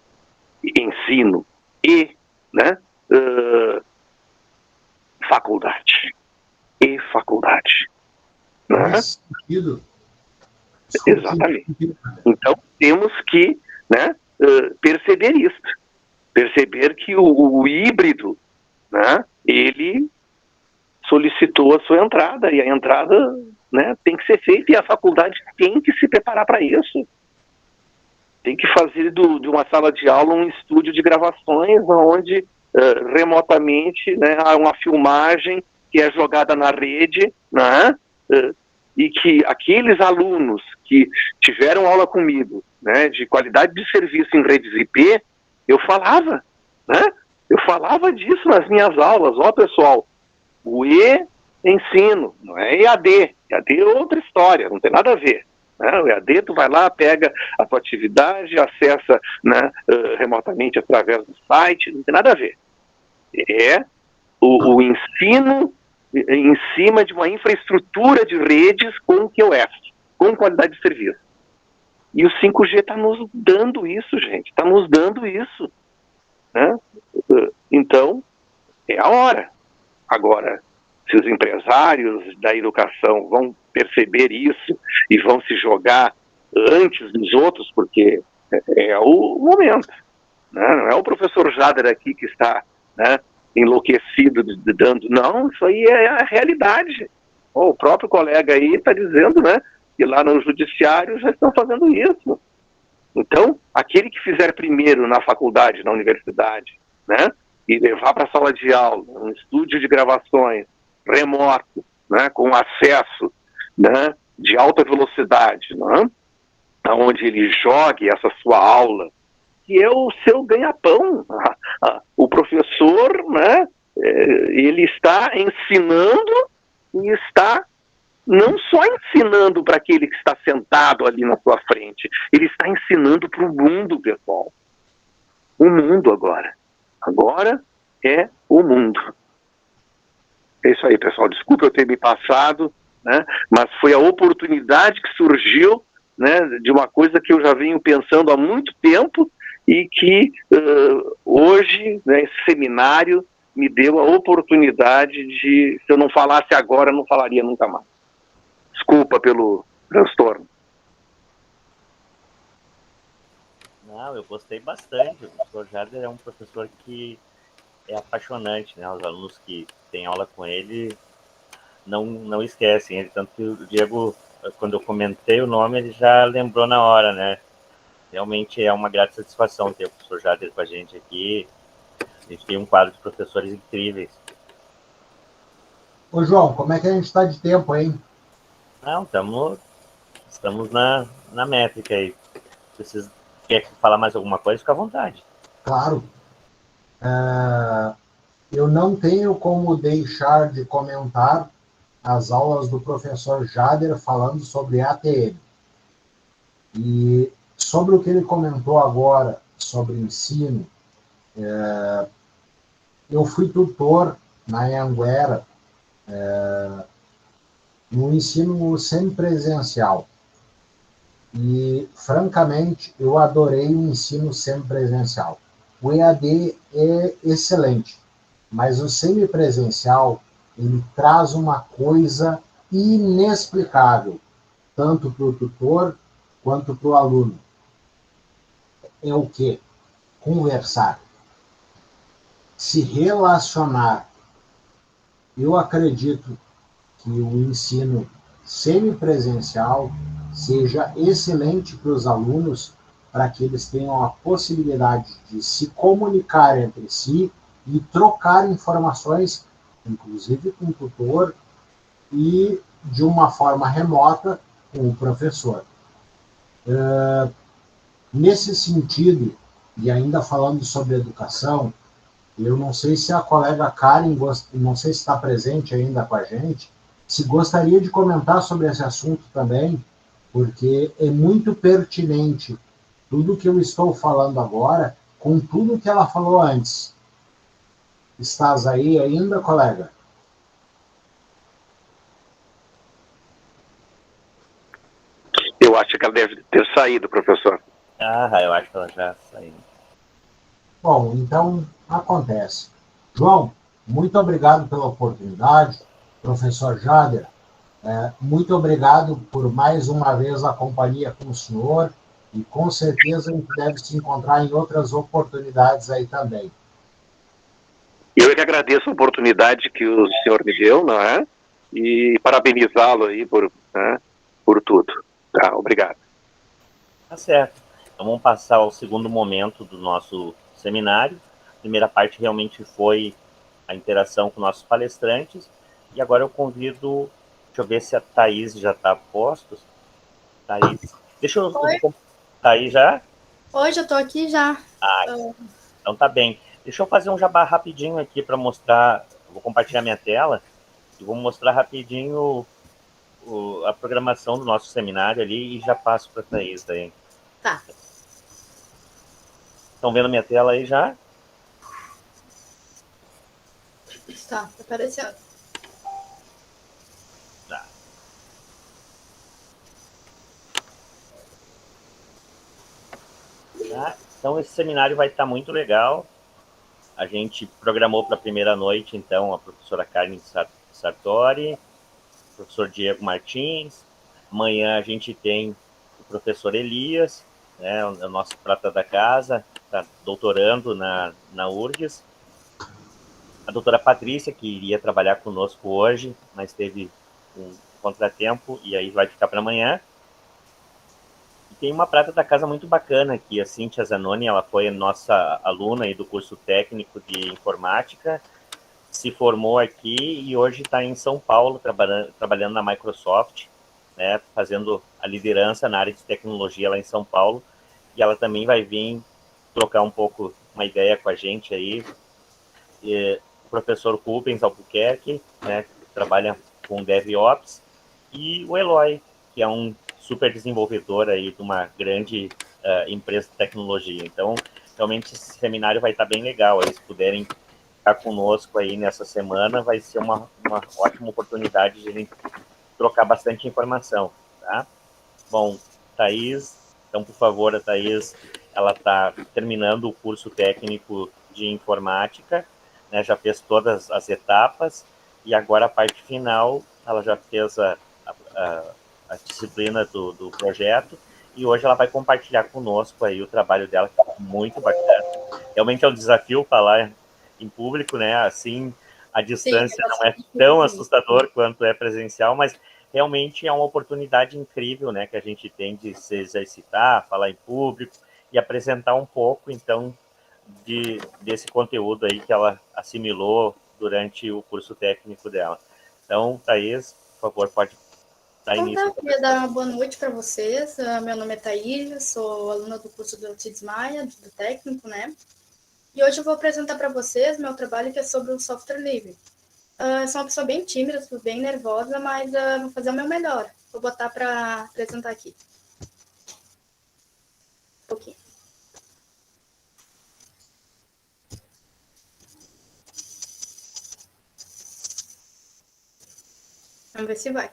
ensino, e, né, faculdade. E faculdade. Né? Exatamente. Então, temos que, né, perceber isso. Perceber que o híbrido, né, ele solicitou a sua entrada, e a entrada, né, tem que ser feita, e a faculdade tem que se preparar para isso. Tem que fazer de uma sala de aula um estúdio de gravações, onde remotamente, né, há uma filmagem que é jogada na rede, né, e que aqueles alunos que tiveram aula comigo, né, de qualidade de serviço em redes IP, eu falava, né, disso nas minhas aulas. Ó, pessoal, o ensino, não é EAD. EAD é outra história, não tem nada a ver. Né? O EAD, tu vai lá, pega a tua atividade, acessa, né, remotamente através do site, não tem nada a ver. É o ensino em cima de uma infraestrutura de redes com QoS, com qualidade de serviço. E o 5G está nos dando isso, gente, está nos dando isso. Né? Então, é a hora. Agora, se os empresários da educação vão perceber isso e vão se jogar antes dos outros, porque é o momento. Né? Não é o professor Jader aqui que está, né, enlouquecido dando. Não, isso aí é a realidade. O próprio colega aí está dizendo, né, que lá no judiciário já estão fazendo isso. Então, aquele que fizer primeiro na faculdade, na universidade, né, e levar para a sala de aula, um estúdio de gravações remoto, né, com acesso, né, de alta velocidade, né, onde ele jogue essa sua aula, que é o seu ganha-pão. O professor, né, ele está ensinando e está não só ensinando para aquele que está sentado ali na sua frente, ele está ensinando para o mundo, pessoal. O mundo agora. Agora é o mundo. É isso aí, pessoal. Desculpa eu ter me passado, né, mas foi a oportunidade que surgiu, né, de uma coisa que eu já venho pensando há muito tempo e que hoje, né, esse seminário me deu a oportunidade de, se eu não falasse agora, eu não falaria nunca mais. Desculpa pelo transtorno. Não, eu gostei bastante. O professor Jader é um professor que é apaixonante, né? Os alunos que têm aula com ele não esquecem ele. Tanto que o Diego, quando eu comentei o nome, ele já lembrou na hora, né? Realmente é uma grata satisfação ter o professor Jader com a gente aqui. A gente tem um quadro de professores incríveis. Ô, João, como é que a gente está de tempo, hein? Não, estamos na métrica aí. Quer falar mais alguma coisa? Fica à vontade. Claro. Eu não tenho como deixar de comentar as aulas do professor Jader falando sobre ATM. E sobre o que ele comentou agora sobre ensino, eu fui tutor na Anhanguera, no ensino semipresencial. E, francamente, eu adorei o ensino semipresencial. O EAD é excelente, mas o semipresencial, ele traz uma coisa inexplicável, tanto para o tutor quanto para o aluno. É o quê? Conversar. Se relacionar. Eu acredito que o ensino semipresencial seja excelente para os alunos, para que eles tenham a possibilidade de se comunicar entre si e trocar informações, inclusive com o tutor e de uma forma remota com o professor. Nesse sentido, e ainda falando sobre educação, eu não sei se a colega Karen, não sei se está presente ainda com a gente, se gostaria de comentar sobre esse assunto também, porque é muito pertinente tudo que eu estou falando agora com tudo que ela falou antes. Estás aí ainda, colega? Eu acho que ela deve ter saído, professor. Eu acho que ela já saiu. Bom, então acontece. João, muito obrigado pela oportunidade. Professor Jader, muito obrigado por mais uma vez a companhia com o senhor e com certeza a gente deve se encontrar em outras oportunidades aí também. Eu que agradeço a oportunidade que o senhor me deu, não é? E parabenizá-lo aí por tudo. Tá, obrigado. Tá certo. Então vamos passar ao segundo momento do nosso seminário. A primeira parte realmente foi a interação com nossos palestrantes. E agora eu convido, deixa eu ver se a Thaís já está a postos. Thaís, deixa eu... Oi. Tá aí já? Oi, já tô aqui já. Então tá bem. Deixa eu fazer um jabá rapidinho aqui para mostrar. Vou compartilhar minha tela e vou mostrar rapidinho a programação do nosso seminário ali e já passo para a Thaís daí. Tá. Estão vendo minha tela aí já? Tá aparecendo. Tá. Então esse seminário vai estar muito legal. A gente programou para a primeira noite, então, a professora Karen Sartori, o professor Diego Martins. Amanhã a gente tem o professor Elias, né, o nosso prata da casa, está doutorando na URGS. A doutora Patrícia, que iria trabalhar conosco hoje, mas teve um contratempo e aí vai ficar para amanhã. E tem uma prata da casa muito bacana aqui, a Cíntia Zanoni, ela foi nossa aluna aí do curso técnico de informática, se formou aqui e hoje está em São Paulo, trabalhando na Microsoft, né, fazendo a liderança na área de tecnologia lá em São Paulo, e ela também vai vir trocar um pouco uma ideia com a gente aí. E o professor Rubens Albuquerque, né, que trabalha com DevOps, e o Eloy, que é um super desenvolvedor aí de uma grande empresa de tecnologia. Então, realmente esse seminário vai estar bem legal, aí se puderem ficar conosco aí nessa semana, vai ser uma ótima oportunidade de a gente trocar bastante informação, tá? Bom, Thaís, então, por favor, a Thaís, ela está terminando o curso técnico de informática, né, já fez todas as etapas, e agora a parte final, ela já fez a disciplina do projeto, e hoje ela vai compartilhar conosco aí o trabalho dela, que é muito bacana. Realmente é um desafio falar em público, né? Assim, a distância não é tão assustador quanto é presencial, mas realmente é uma oportunidade incrível, né, que a gente tem de se exercitar, falar em público e apresentar um pouco, então, desse conteúdo aí que ela assimilou durante o curso técnico dela. Então, Thaís, por favor, pode dar início. Eu queria dar uma boa noite para vocês. Meu nome é Thaís, sou aluna do curso do Alcides Maia, do técnico, né? E hoje eu vou apresentar para vocês meu trabalho que é sobre o software livre. Eu sou uma pessoa bem tímida, bem nervosa, mas vou fazer o meu melhor. Vou botar para apresentar aqui. Um pouquinho. Vamos ver se vai.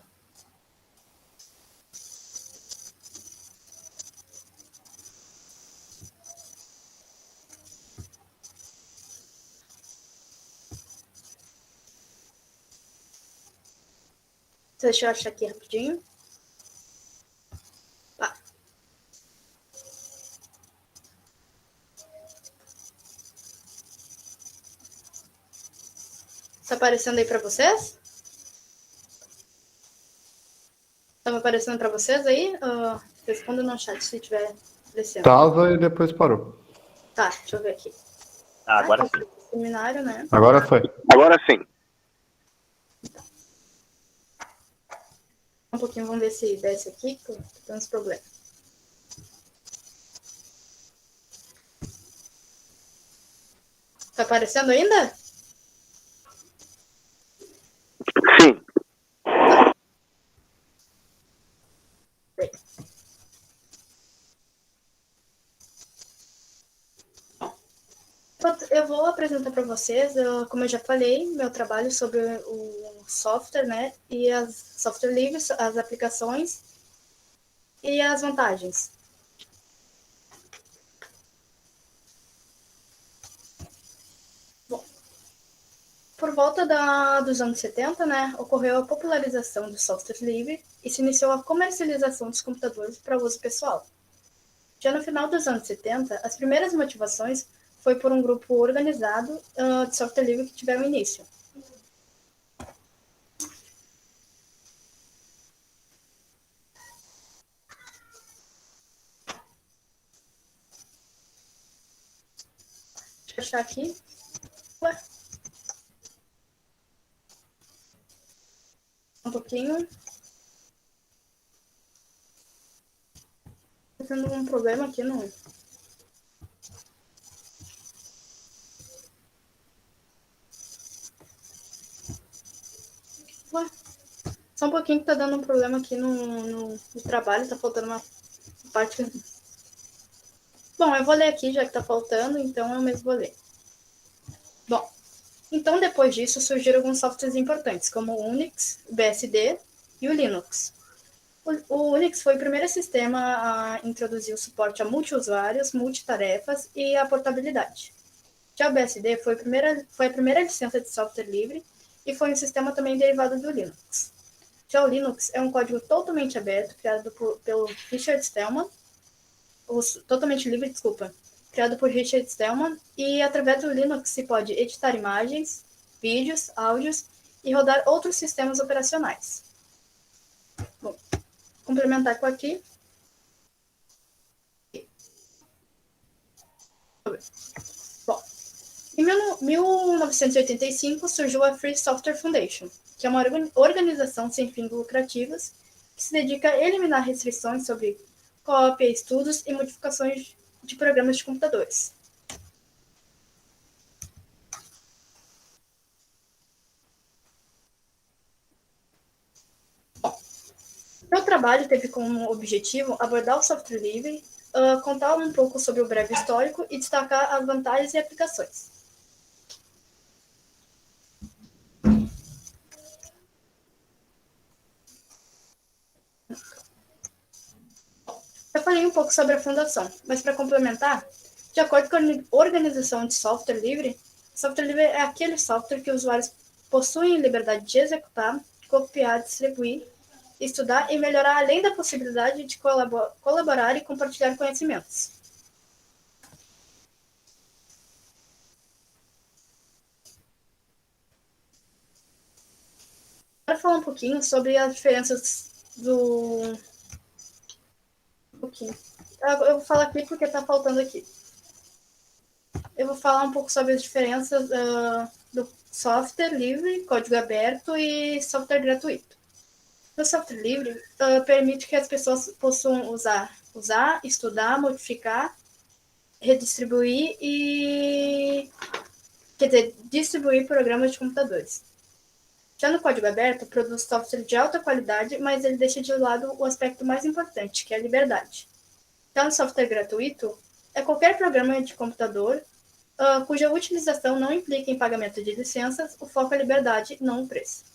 Deixa eu achar aqui rapidinho. Tá. Tá aparecendo aí para vocês? Tá aparecendo para vocês aí? Responda no chat se tiver aparecendo. Tava e depois parou. Tá, deixa eu ver aqui. Agora sim. Seminário, né? Agora foi. Agora sim. Um pouquinho, vamos ver se desce aqui, que tem uns problemas. Tá aparecendo ainda? Sim. Eu vou apresentar para vocês, como eu já falei, meu trabalho sobre o software, né? E as software livres, as aplicações e as vantagens. Bom, por volta dos anos 70, né, ocorreu a popularização do software livre e se iniciou a comercialização dos computadores para uso pessoal. Já no final dos anos 70, as primeiras motivações foi por um grupo organizado de software livre que tiveram início. Deixa eu achar aqui. Ué. Um pouquinho. Tá tendo um problema aqui no... Ué. Só um pouquinho que tá dando um problema aqui no trabalho, tá faltando uma parte... Bom, eu vou ler aqui, já que tá faltando, então eu mesmo vou ler. Bom, então depois disso surgiram alguns softwares importantes, como o Unix, o BSD e o Linux. O Unix foi o primeiro sistema a introduzir o suporte a multiusuários, multitarefas e a portabilidade. Já o BSD foi a primeira licença de software livre e foi um sistema também derivado do Linux. Já o Linux é um código totalmente aberto, criado pelo Richard Stallman, totalmente livre, desculpa, criado por Richard Stallman, e através do Linux se pode editar imagens, vídeos, áudios e rodar outros sistemas operacionais. Bom, complementar com aqui. Bom, em 1985 surgiu a Free Software Foundation, que é uma organização sem fins lucrativos que se dedica a eliminar restrições sobre cópia, estudos e modificações de programas de computadores. Meu trabalho teve como objetivo abordar o software livre, contar um pouco sobre o breve histórico e destacar as vantagens e aplicações. Eu falei um pouco sobre a fundação, mas para complementar, de acordo com a organização de software livre é aquele software que os usuários possuem liberdade de executar, copiar, distribuir estudar e melhorar além da possibilidade de colaborar e compartilhar conhecimentos. Agora falar um pouquinho sobre as diferenças do... Eu vou falar aqui porque está faltando aqui. Eu vou falar um pouco sobre as diferenças do software livre, código aberto e software gratuito. O software livre permite que as pessoas possam usar, estudar, modificar, redistribuir e... distribuir programas de computadores. Já no código aberto, produz software de alta qualidade, mas ele deixa de lado o aspecto mais importante, que é a liberdade. Já no software gratuito, é qualquer programa de computador cuja utilização não implica em pagamento de licenças, o foco é a liberdade, não o preço.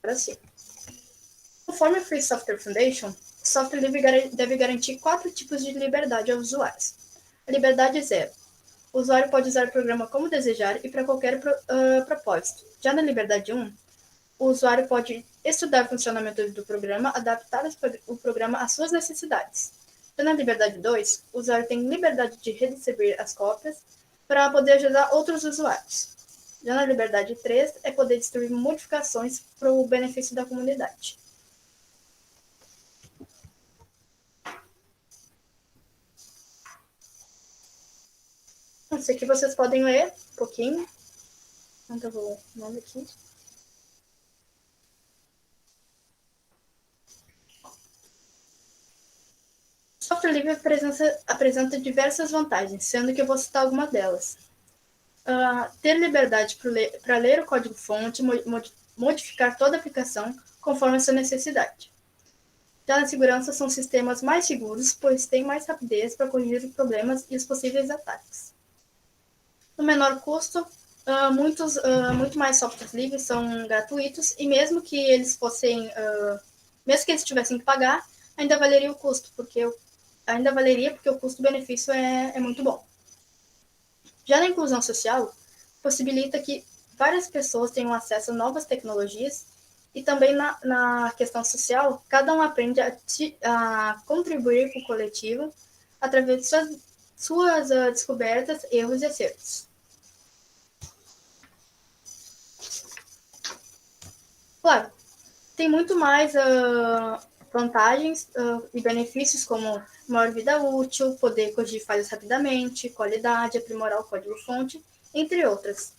Agora sim. Conforme o Free Software Foundation, o software livre deve garantir 4 tipos de liberdade aos usuários. A liberdade 0. O usuário pode usar o programa como desejar e para qualquer propósito. Já na liberdade 1, o usuário pode estudar o funcionamento do programa, adaptar o programa às suas necessidades. Já na liberdade 2, o usuário tem liberdade de redistribuir as cópias para poder ajudar outros usuários. Já na liberdade 3, é poder distribuir modificações para o benefício da comunidade. Isso aqui vocês podem ler um pouquinho. Então, eu vou ler aqui. O software livre apresenta diversas vantagens, sendo que eu vou citar algumas delas. Ter liberdade para ler o código-fonte, modificar toda a aplicação conforme a sua necessidade. Já na segurança, são sistemas mais seguros, pois têm mais rapidez para corrigir os problemas e os possíveis ataques. No menor custo, muito mais softwares livres são gratuitos, e mesmo que eles tivessem que pagar, ainda valeria o custo, porque o custo-benefício é muito bom. Já na inclusão social, possibilita que várias pessoas tenham acesso a novas tecnologias, e também na questão social, cada um aprende a contribuir com o coletivo através de suas descobertas, erros e acertos. Claro, tem muito mais vantagens e benefícios, como maior vida útil, poder corrigir falhas rapidamente, qualidade, aprimorar o código-fonte, entre outras.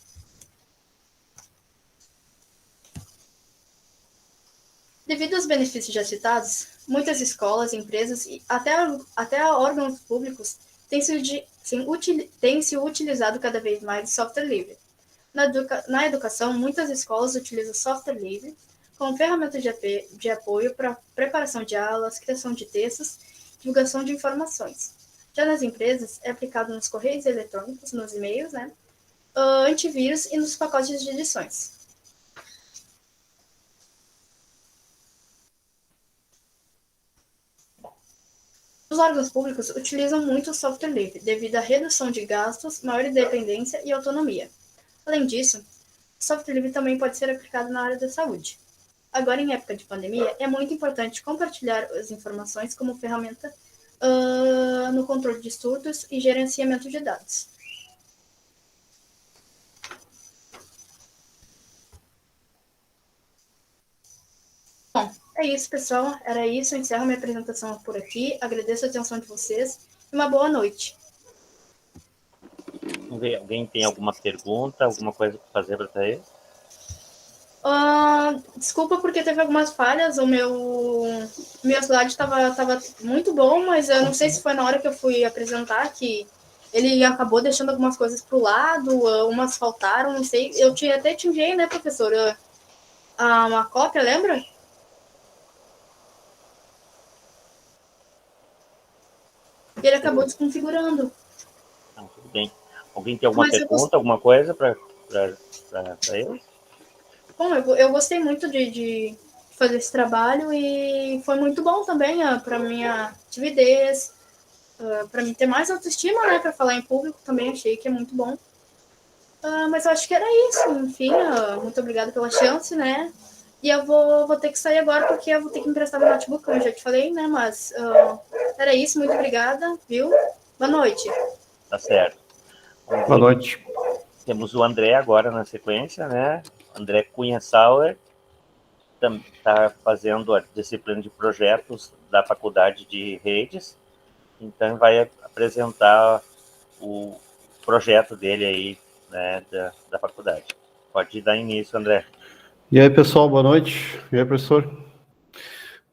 Devido aos benefícios já citados, muitas escolas, empresas e até órgãos públicos têm se utilizado cada vez mais de software livre. Na educação, muitas escolas utilizam software livre como ferramenta de apoio para preparação de aulas, criação de textos, divulgação de informações. Já nas empresas, é aplicado nos correios eletrônicos, nos e-mails, antivírus e nos pacotes de edições. Os órgãos públicos utilizam muito o software livre, devido à redução de gastos, maior independência e autonomia. Além disso, o software livre também pode ser aplicado na área da saúde. Agora, em época de pandemia, é muito importante compartilhar as informações como ferramenta no controle de estudos e gerenciamento de dados. Bom, é isso, pessoal. Era isso. Eu encerro minha apresentação por aqui. Agradeço a atenção de vocês e uma boa noite. Vamos ver, alguém tem alguma pergunta, alguma coisa para fazer para ele? Desculpa porque teve algumas falhas. O meu slide estava muito bom, mas eu não sei se foi na hora que eu fui apresentar que ele acabou deixando algumas coisas para o lado, umas faltaram, não sei. Eu até te enviei, né, professora, uma cópia, lembra? E ele acabou desconfigurando. Tudo bem. Alguém tem alguma pergunta, alguma coisa para ele? Bom, eu gostei muito de fazer esse trabalho e foi muito bom também para minha timidez, para mim ter mais autoestima, né, para falar em público, também achei que é muito bom. Mas eu acho que era isso, enfim, muito obrigada pela chance, né, e eu vou ter que sair agora, porque eu vou ter que emprestar meu notebook, como eu já te falei, né, mas era isso, muito obrigada, viu? Boa noite. Tá certo. Boa noite. Temos o André agora na sequência, né? André Cunha Sauer, está fazendo a disciplina de projetos da Faculdade de Redes, então vai apresentar o projeto dele aí, né, da faculdade. Pode dar início, André. E aí, pessoal, boa noite. E aí, professor?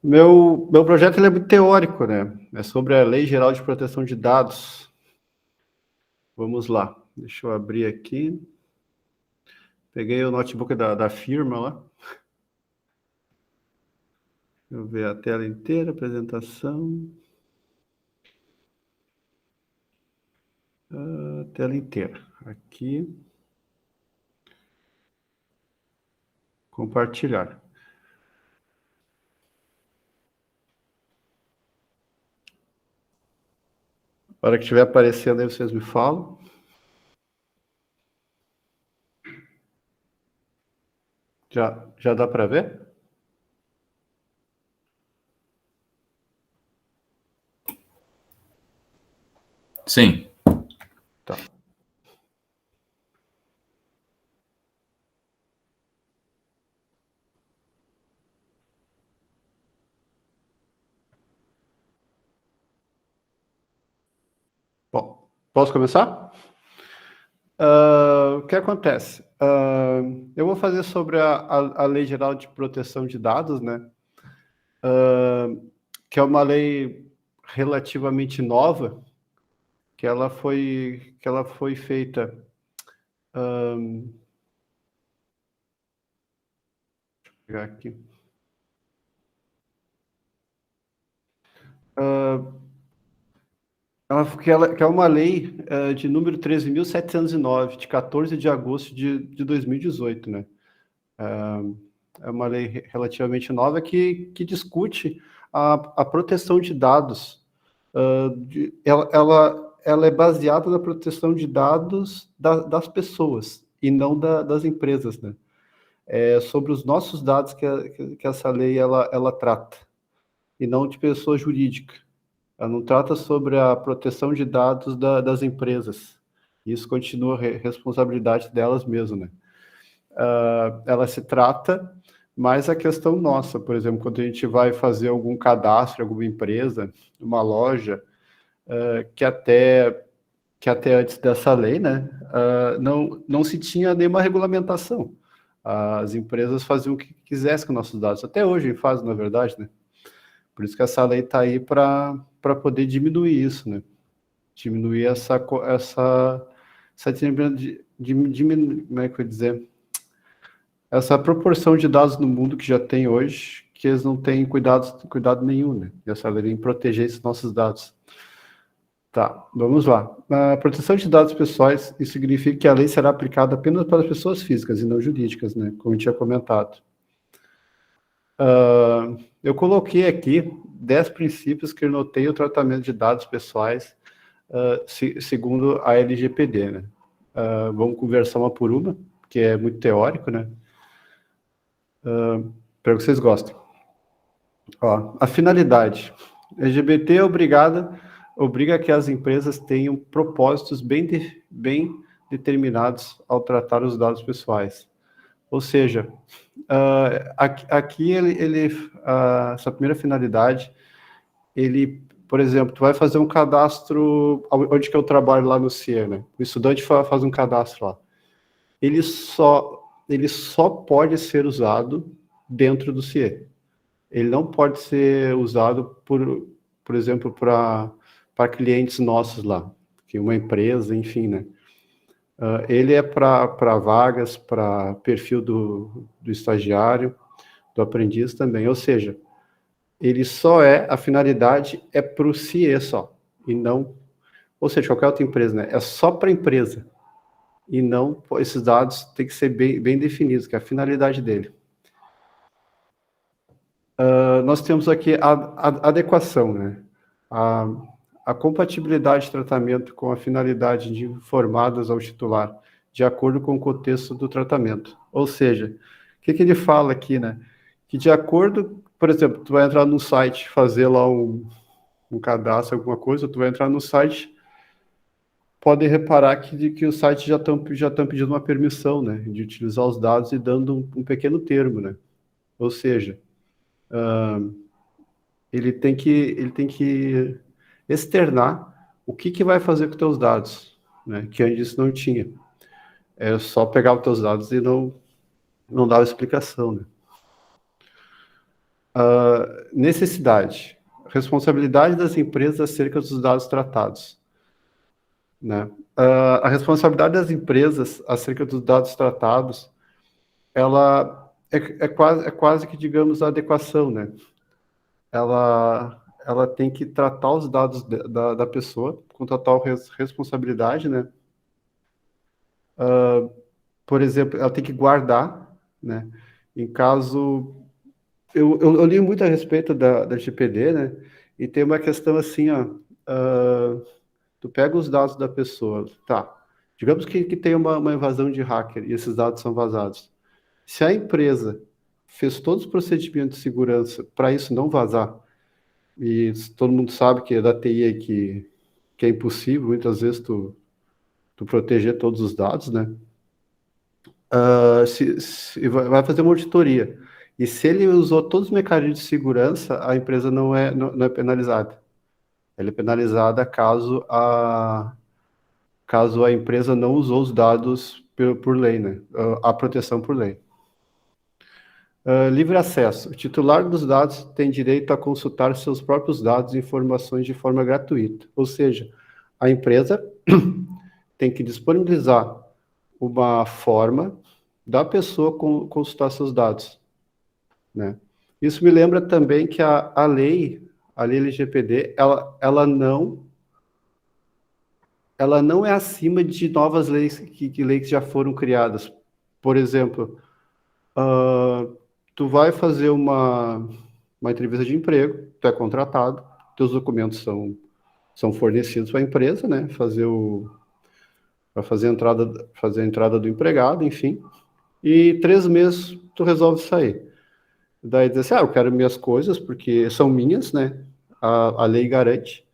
Meu projeto ele é muito teórico, né? É sobre a Lei Geral de Proteção de Dados. Vamos lá. Deixa eu abrir aqui. Peguei o notebook da firma lá. Deixa eu ver a tela inteira, apresentação. Tela inteira. Aqui. Compartilhar. Na hora que estiver aparecendo aí, vocês me falam. Já dá para ver? Sim. Tá. Bom, posso começar? O que acontece? Eu vou fazer sobre a Lei Geral de Proteção de Dados, né? Que é uma lei relativamente nova, que ela foi feita. Deixa eu pegar aqui. Que é uma lei de número 13.709, de 14 de agosto de 2018, né? É uma lei relativamente nova que discute a proteção de dados. Ela é baseada na proteção de dados das pessoas e não das empresas, né? É sobre os nossos dados que essa lei ela trata, e não de pessoa jurídica. Ela não trata sobre a proteção de dados das empresas. Isso continua responsabilidade delas mesmo, né? Ela se trata mais a questão nossa, por exemplo, quando a gente vai fazer algum cadastro, alguma empresa, uma loja, que até antes dessa lei, né, não se tinha nenhuma regulamentação. As empresas faziam o que quisessem com nossos dados. Até hoje fazem, na verdade, né? Por isso que essa lei está aí para poder diminuir isso, né? Diminuir essa como é que eu ia dizer? Essa proporção de dados no mundo que já tem hoje, que eles não têm cuidado nenhum, né? E essa lei vem proteger esses nossos dados. Tá, vamos lá. A proteção de dados pessoais, isso significa que a lei será aplicada apenas para as pessoas físicas e não jurídicas, né? Como eu tinha comentado. Eu coloquei aqui 10 princípios que norteiam o tratamento de dados pessoais segundo a LGPD, né? Vamos conversar uma por uma, que é muito teórico, né? Espero que vocês gostem. Ó, a finalidade. A LGBT obriga que as empresas tenham propósitos bem determinados ao tratar os dados pessoais. Ou seja, aqui essa primeira finalidade, por exemplo, tu vai fazer um cadastro, onde que eu trabalho lá no CIE, né? O estudante faz um cadastro lá. Ele só pode ser usado dentro do CIE. Ele não pode ser usado, por exemplo, para clientes nossos lá, que uma empresa, enfim, né? Ele é para vagas, para perfil do estagiário, do aprendiz também. Ou seja, a finalidade é para o CIE só, e não, ou seja, qualquer outra empresa, né? É só para a empresa, e não, esses dados têm que ser bem definidos, que é a finalidade dele. Nós temos aqui a adequação, né? a compatibilidade de tratamento com a finalidade de informadas ao titular, de acordo com o contexto do tratamento. Ou seja, o que ele fala aqui, né? Que de acordo, por exemplo, tu vai entrar no site, fazer lá um cadastro, alguma coisa, tu vai entrar no site, podem reparar que o site já estão pedindo uma permissão, né? De utilizar os dados e dando um pequeno termo, né? Ou seja, ele tem que externar o que vai fazer com os teus dados, né? Que antes não tinha. É só pegar os teus dados e não dar explicação, né? Necessidade. Responsabilidade das empresas acerca dos dados tratados, né? A responsabilidade das empresas acerca dos dados tratados, ela é quase que, digamos, a adequação, né? Ela tem que tratar os dados da pessoa com total responsabilidade, né? Por exemplo, ela tem que guardar, né? Em caso... Eu li muito a respeito da LGPD, né? E tem uma questão assim, ó... tu pega os dados da pessoa, tá? Digamos que tem uma invasão de hacker e esses dados são vazados. Se a empresa fez todos os procedimentos de segurança para isso não vazar, e todo mundo sabe que da TI é que é impossível, muitas vezes, tu proteger todos os dados, né? Vai fazer uma auditoria. E se ele usou todos os mecanismos de segurança, a empresa não é penalizada. Ela é penalizada caso a empresa não usou os dados por lei, né? A proteção por lei. Livre acesso. O titular dos dados tem direito a consultar seus próprios dados e informações de forma gratuita. Ou seja, a empresa tem que disponibilizar uma forma da pessoa consultar seus dados, né? Isso me lembra também que a lei LGPD, ela não é acima de novas leis leis já foram criadas. Por exemplo, tu vai fazer uma entrevista de emprego, tu é contratado, teus documentos são fornecidos para a empresa, né? Para fazer a entrada do empregado, enfim. E 3 meses tu resolve sair. Daí diz assim, eu quero minhas coisas, porque são minhas, né? A lei garante.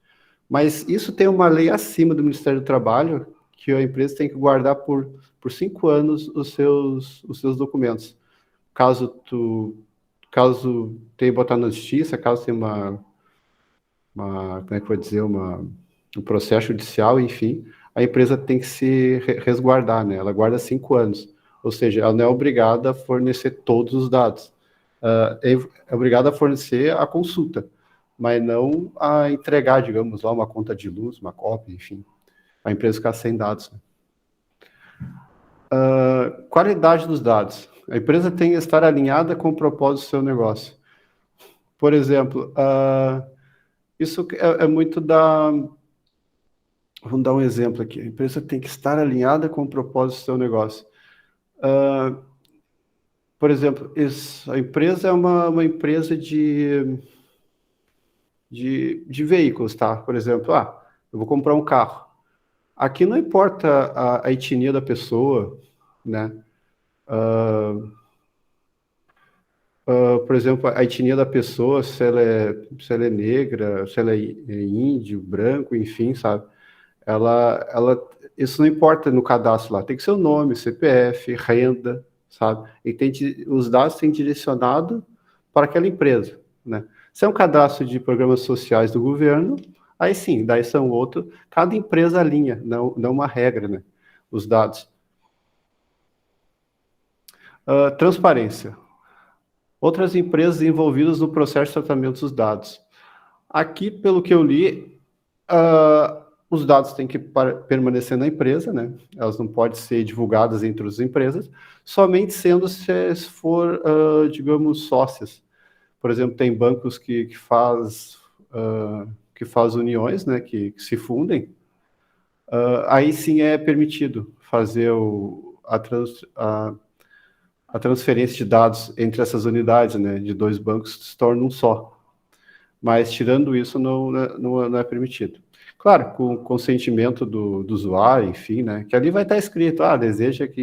Mas isso tem uma lei acima do Ministério do Trabalho, que a empresa tem que guardar por 5 anos os seus documentos. Caso tenha botar na justiça, caso tenha como é que eu vou dizer, um processo judicial, enfim, a empresa tem que se resguardar, né? Ela guarda 5 anos. Ou seja, ela não é obrigada a fornecer todos os dados. É obrigada a fornecer a consulta, mas não a entregar, digamos, lá uma conta de luz, uma cópia, enfim. A empresa ficar sem dados. Qualidade dos dados. A empresa tem que estar alinhada com o propósito do seu negócio. Por exemplo, isso é muito da... Vamos dar um exemplo aqui. A empresa tem que estar alinhada com o propósito do seu negócio. Por exemplo, a empresa é uma empresa de veículos, tá? Por exemplo, eu vou comprar um carro. Aqui não importa a etnia da pessoa, né? Por exemplo, a etnia da pessoa, se ela é negra, se ela é índio, branco, enfim, sabe? Isso não importa no cadastro lá. Tem que ser o nome, CPF, renda, sabe? E os dados têm direcionado para aquela empresa, né? Se é um cadastro de programas sociais do governo, aí sim, daí são outros. Cada empresa alinha, não uma regra, né? Os dados. Transparência. Outras empresas envolvidas no processo de tratamento dos dados. Aqui, pelo que eu li, os dados têm que permanecer na empresa, né? Elas não podem ser divulgadas entre as empresas, somente sendo se for, digamos, sócias. Por exemplo, tem bancos que faz uniões, né? Que se fundem. Aí sim é permitido fazer a transferência de dados entre essas unidades, né? De 2 bancos se torna um só. Mas, tirando isso, não é permitido. Claro, com o consentimento do usuário, enfim, né? Que ali vai estar escrito, deseja que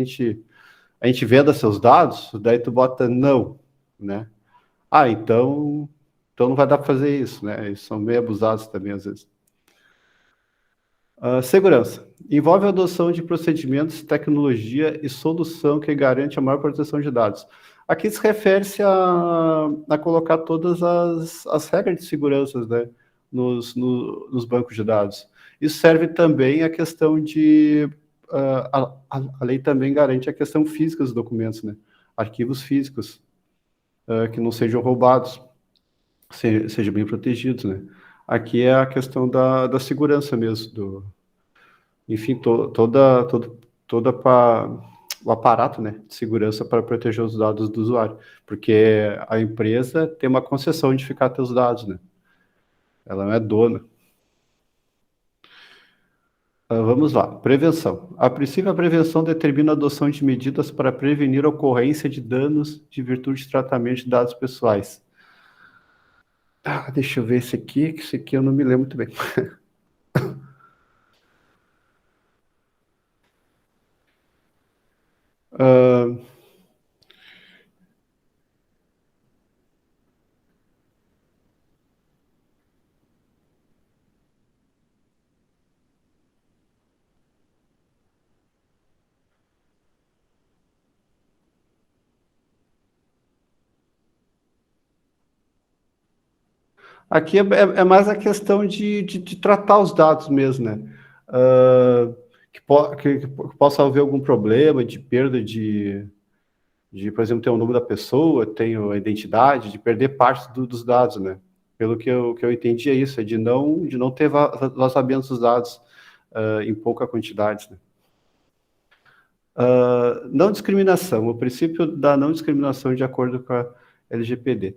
a gente venda seus dados, daí tu bota não, né? Então não vai dar para fazer isso, né? Eles são meio abusados também, às vezes. Segurança. Envolve a adoção de procedimentos, tecnologia e solução que garante a maior proteção de dados. Aqui se refere-se a colocar todas as regras de segurança, né, nos bancos de dados. Isso serve também à questão de... a lei também garante a questão física dos documentos, né? Arquivos físicos, que não sejam roubados, sejam bem protegidos, né? Aqui é a questão da segurança mesmo, enfim, toda o aparato, né, de segurança para proteger os dados do usuário, porque a empresa tem uma concessão de ficar com os dados, né? Ela não é dona. Vamos lá, prevenção. A princípio, a prevenção determina a adoção de medidas para prevenir a ocorrência de danos de virtude de tratamento de dados pessoais. Deixa eu ver esse aqui, que esse aqui eu não me lembro muito bem. Aqui é mais a questão de tratar os dados mesmo, né? Que possa haver algum problema de perda por exemplo, ter o nome da pessoa, tem a identidade, de perder parte dos dados, né? Pelo que eu entendi é isso, de não ter vazamento dos dados em pouca quantidade, né? Não discriminação, o princípio da não discriminação de acordo com a LGPD.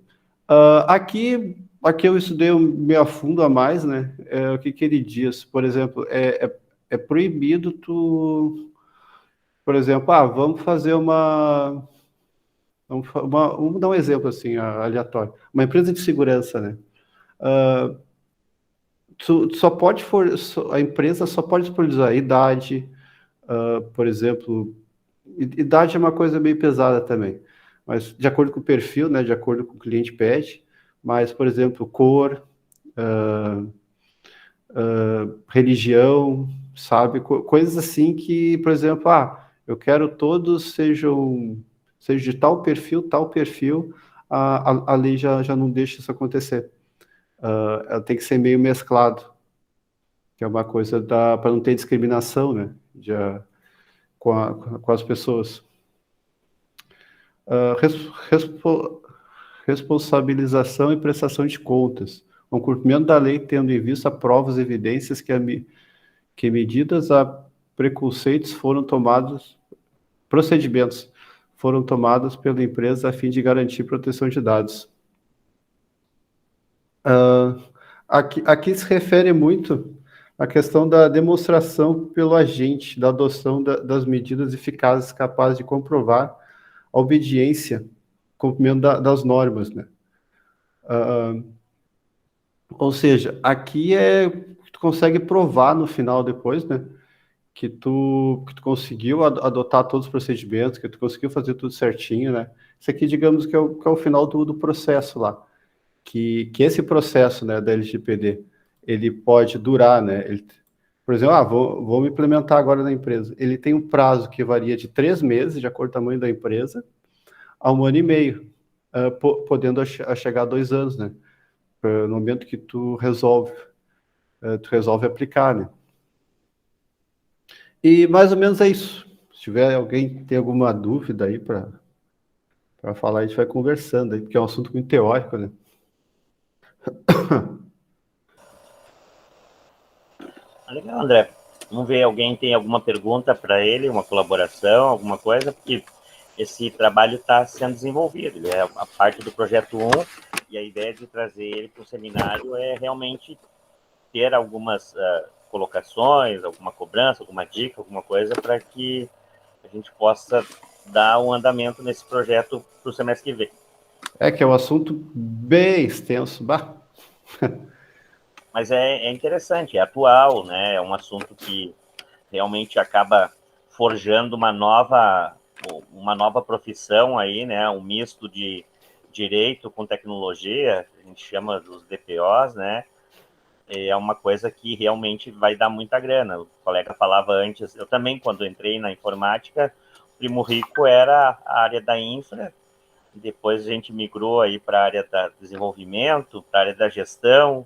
Aqui eu estudei meio a fundo a mais, né? O que ele diz, por exemplo, é proibido por exemplo, vamos fazer vamos dar um exemplo assim, aleatório. Uma empresa de segurança, né? A empresa só pode disponibilizar idade, por exemplo, idade é uma coisa meio pesada também, mas de acordo com o perfil, né, de acordo com o cliente pede, mas, por exemplo, cor, religião, sabe, coisas assim que, por exemplo, eu quero todos sejam de tal perfil, a lei já não deixa isso acontecer. Ela tem que ser meio mesclado, que é uma coisa para não ter discriminação, né, com as pessoas. Responsabilização e prestação de contas. O cumprimento da lei tendo em vista provas e evidências que medidas a preconceitos procedimentos foram tomados pela empresa a fim de garantir proteção de dados. Aqui se refere muito à questão da demonstração pelo agente, da adoção das medidas eficazes capazes de comprovar a obediência, cumprimento das normas, né? Ou seja, aqui tu consegue provar no final depois, né, que tu conseguiu adotar todos os procedimentos, que tu conseguiu fazer tudo certinho, né? Isso aqui, digamos que é o final do processo lá. Que esse processo, né, da LGPD, ele pode durar, né? Por exemplo, vou me implementar agora na empresa. Ele tem um prazo que varia de 3 meses, de acordo com o tamanho da empresa, a 1 ano e meio, podendo chegar a 2 anos, né? No momento que tu resolve aplicar, né? E mais ou menos é isso. Se tiver alguém tem alguma dúvida aí para falar, a gente vai conversando aí, porque é um assunto muito teórico, né? Legal, André. Vamos ver, alguém tem alguma pergunta para ele, uma colaboração, alguma coisa, porque esse trabalho está sendo desenvolvido. Ele é a parte do projeto 1, e a ideia de trazer ele para o seminário é realmente ter algumas colocações, alguma cobrança, alguma dica, alguma coisa, para que a gente possa dar um andamento nesse projeto para o semestre que vem. Que é um assunto bem extenso. mas é interessante, é atual, né? É um assunto que realmente acaba forjando uma nova profissão aí, né? Um misto de direito com tecnologia, a gente chama dos DPOs, né? É uma coisa que realmente vai dar muita grana. O colega falava antes, eu também, quando entrei na informática, o Primo Rico era a área da infra, e depois a gente migrou aí para a área do desenvolvimento, para a área da gestão,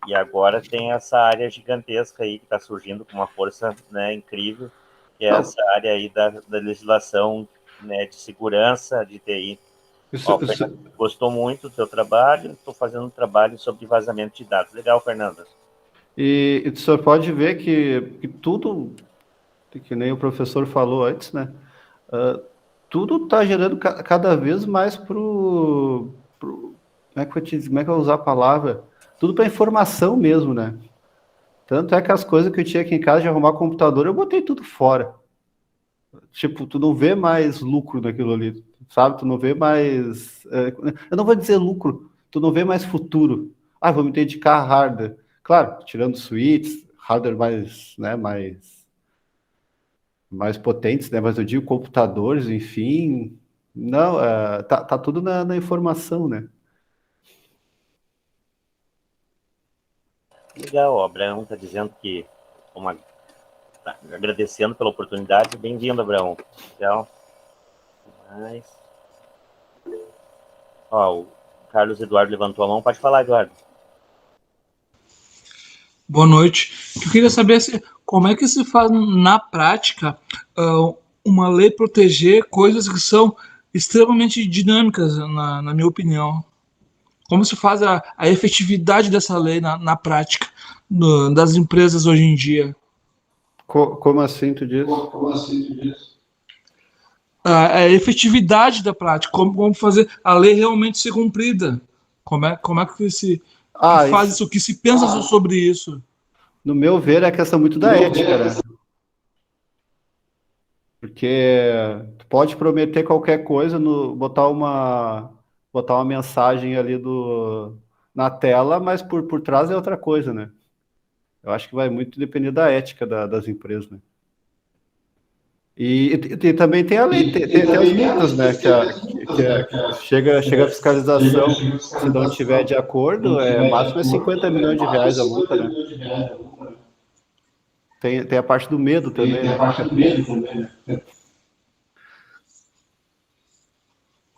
e agora tem essa área gigantesca aí que está surgindo com uma força, né, incrível, que é essa área aí da legislação, né, de segurança, de TI. Fernando, gostou muito do teu trabalho, estou fazendo um trabalho sobre vazamento de dados. Legal, Fernanda. E o senhor pode ver que tudo, que nem o professor falou antes, né? Tudo está gerando cada vez mais como é que como é que eu vou usar a palavra? Tudo para informação mesmo, né? Tanto é que as coisas que eu tinha aqui em casa de arrumar computador, eu botei tudo fora. Tipo, tu não vê mais lucro naquilo ali, sabe? Tu não vê mais. Eu não vou dizer lucro, tu não vê mais futuro. Ah, vou me dedicar a hardware. Claro, tirando suítes, hardware mais, né, mais potentes, né? Mas eu digo computadores, enfim. Não, tá tudo na informação, né? Legal, o Abraão está dizendo que agradecendo pela oportunidade. Bem-vindo, Abraão. Legal. Mas... Ó, o Carlos Eduardo levantou a mão. Pode falar, Eduardo. Boa noite. Eu queria saber como é que se faz na prática uma lei proteger coisas que são extremamente dinâmicas, na minha opinião. Como se faz a efetividade dessa lei na prática das empresas hoje em dia? Como assim tu diz? A efetividade da prática, como fazer a lei realmente ser cumprida. Como é que se faz isso, o que se pensa sobre isso? No meu ver, é questão muito da ética, né? Porque tu pode prometer qualquer coisa, botar uma mensagem ali na tela, mas por trás é outra coisa, né? Eu acho que vai muito depender da ética das empresas, né? E também tem a lei, tem as multas, né? Chega a fiscalização, se não tiver de acordo, máximo é 50 milhões de reais a multa, né? Tem a parte do medo também, né?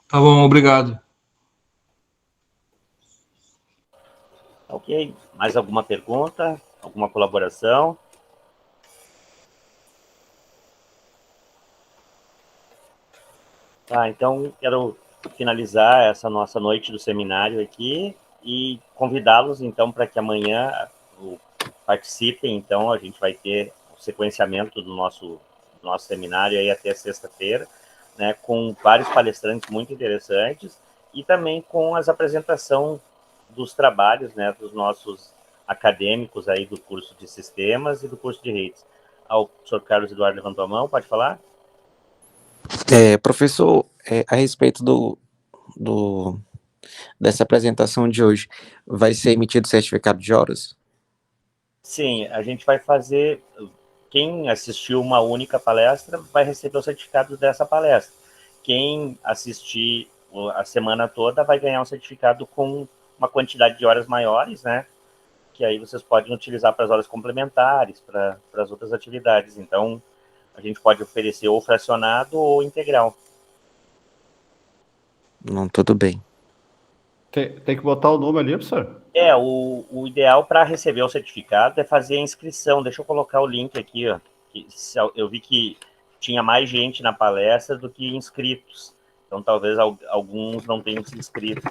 Tá bom, obrigado. Ok. Mais alguma pergunta? Alguma colaboração? Tá, então quero finalizar essa nossa noite do seminário aqui e convidá-los, então, para que amanhã participem. Então, a gente vai ter o sequenciamento do nosso seminário aí até sexta-feira, né, com vários palestrantes muito interessantes e também com as apresentações dos trabalhos, né, dos nossos acadêmicos aí do curso de sistemas e do curso de redes. O professor Carlos Eduardo levantou a mão, pode falar? Professor, a respeito dessa apresentação de hoje, vai ser emitido certificado de horas? Sim, a gente vai fazer. Quem assistiu uma única palestra vai receber o certificado dessa palestra. Quem assistir a semana toda vai ganhar um certificado com uma quantidade de horas maiores, né? Que aí vocês podem utilizar para as horas complementares, para as outras atividades. Então, a gente pode oferecer ou fracionado ou integral. Não, tudo bem. Tem que botar o nome ali, professor? O ideal para receber o certificado é fazer a inscrição. Deixa eu colocar o link aqui, ó. Eu vi que tinha mais gente na palestra do que inscritos. Então, talvez alguns não tenham se inscrito.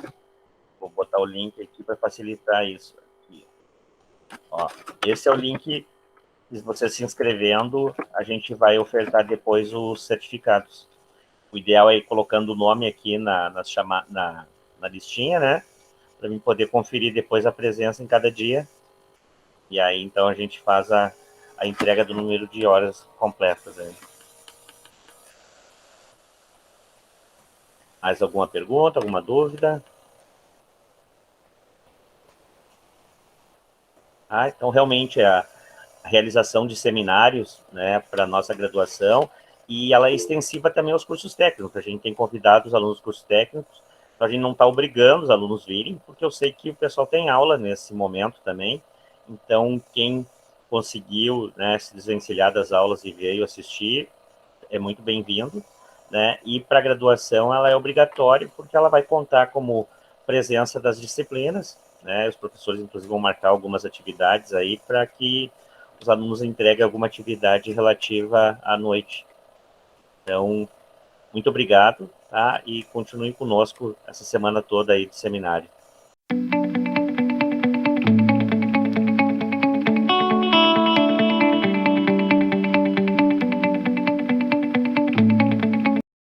Vou botar o link aqui para facilitar isso. Aqui. Ó, esse é o link. Se você se inscrevendo, a gente vai ofertar depois os certificados. O ideal é ir colocando o nome aqui na listinha, né? Para mim poder conferir depois a presença em cada dia. E aí, então, a gente faz a entrega do número de horas completas. Né? Mais alguma pergunta, alguma dúvida? Então, realmente, a realização de seminários, né, para a nossa graduação, e ela é extensiva também aos cursos técnicos. A gente tem convidado os alunos dos cursos técnicos, então a gente não está obrigando os alunos a virem, porque eu sei que o pessoal tem aula nesse momento também, então quem conseguiu, né, se desvencilhar das aulas e veio assistir, é muito bem-vindo, né, e para a graduação ela é obrigatória, porque ela vai contar como presença das disciplinas, né, os professores inclusive vão marcar algumas atividades aí para que os alunos entreguem alguma atividade relativa à noite. Então, muito obrigado, tá? E continuem conosco essa semana toda aí do seminário.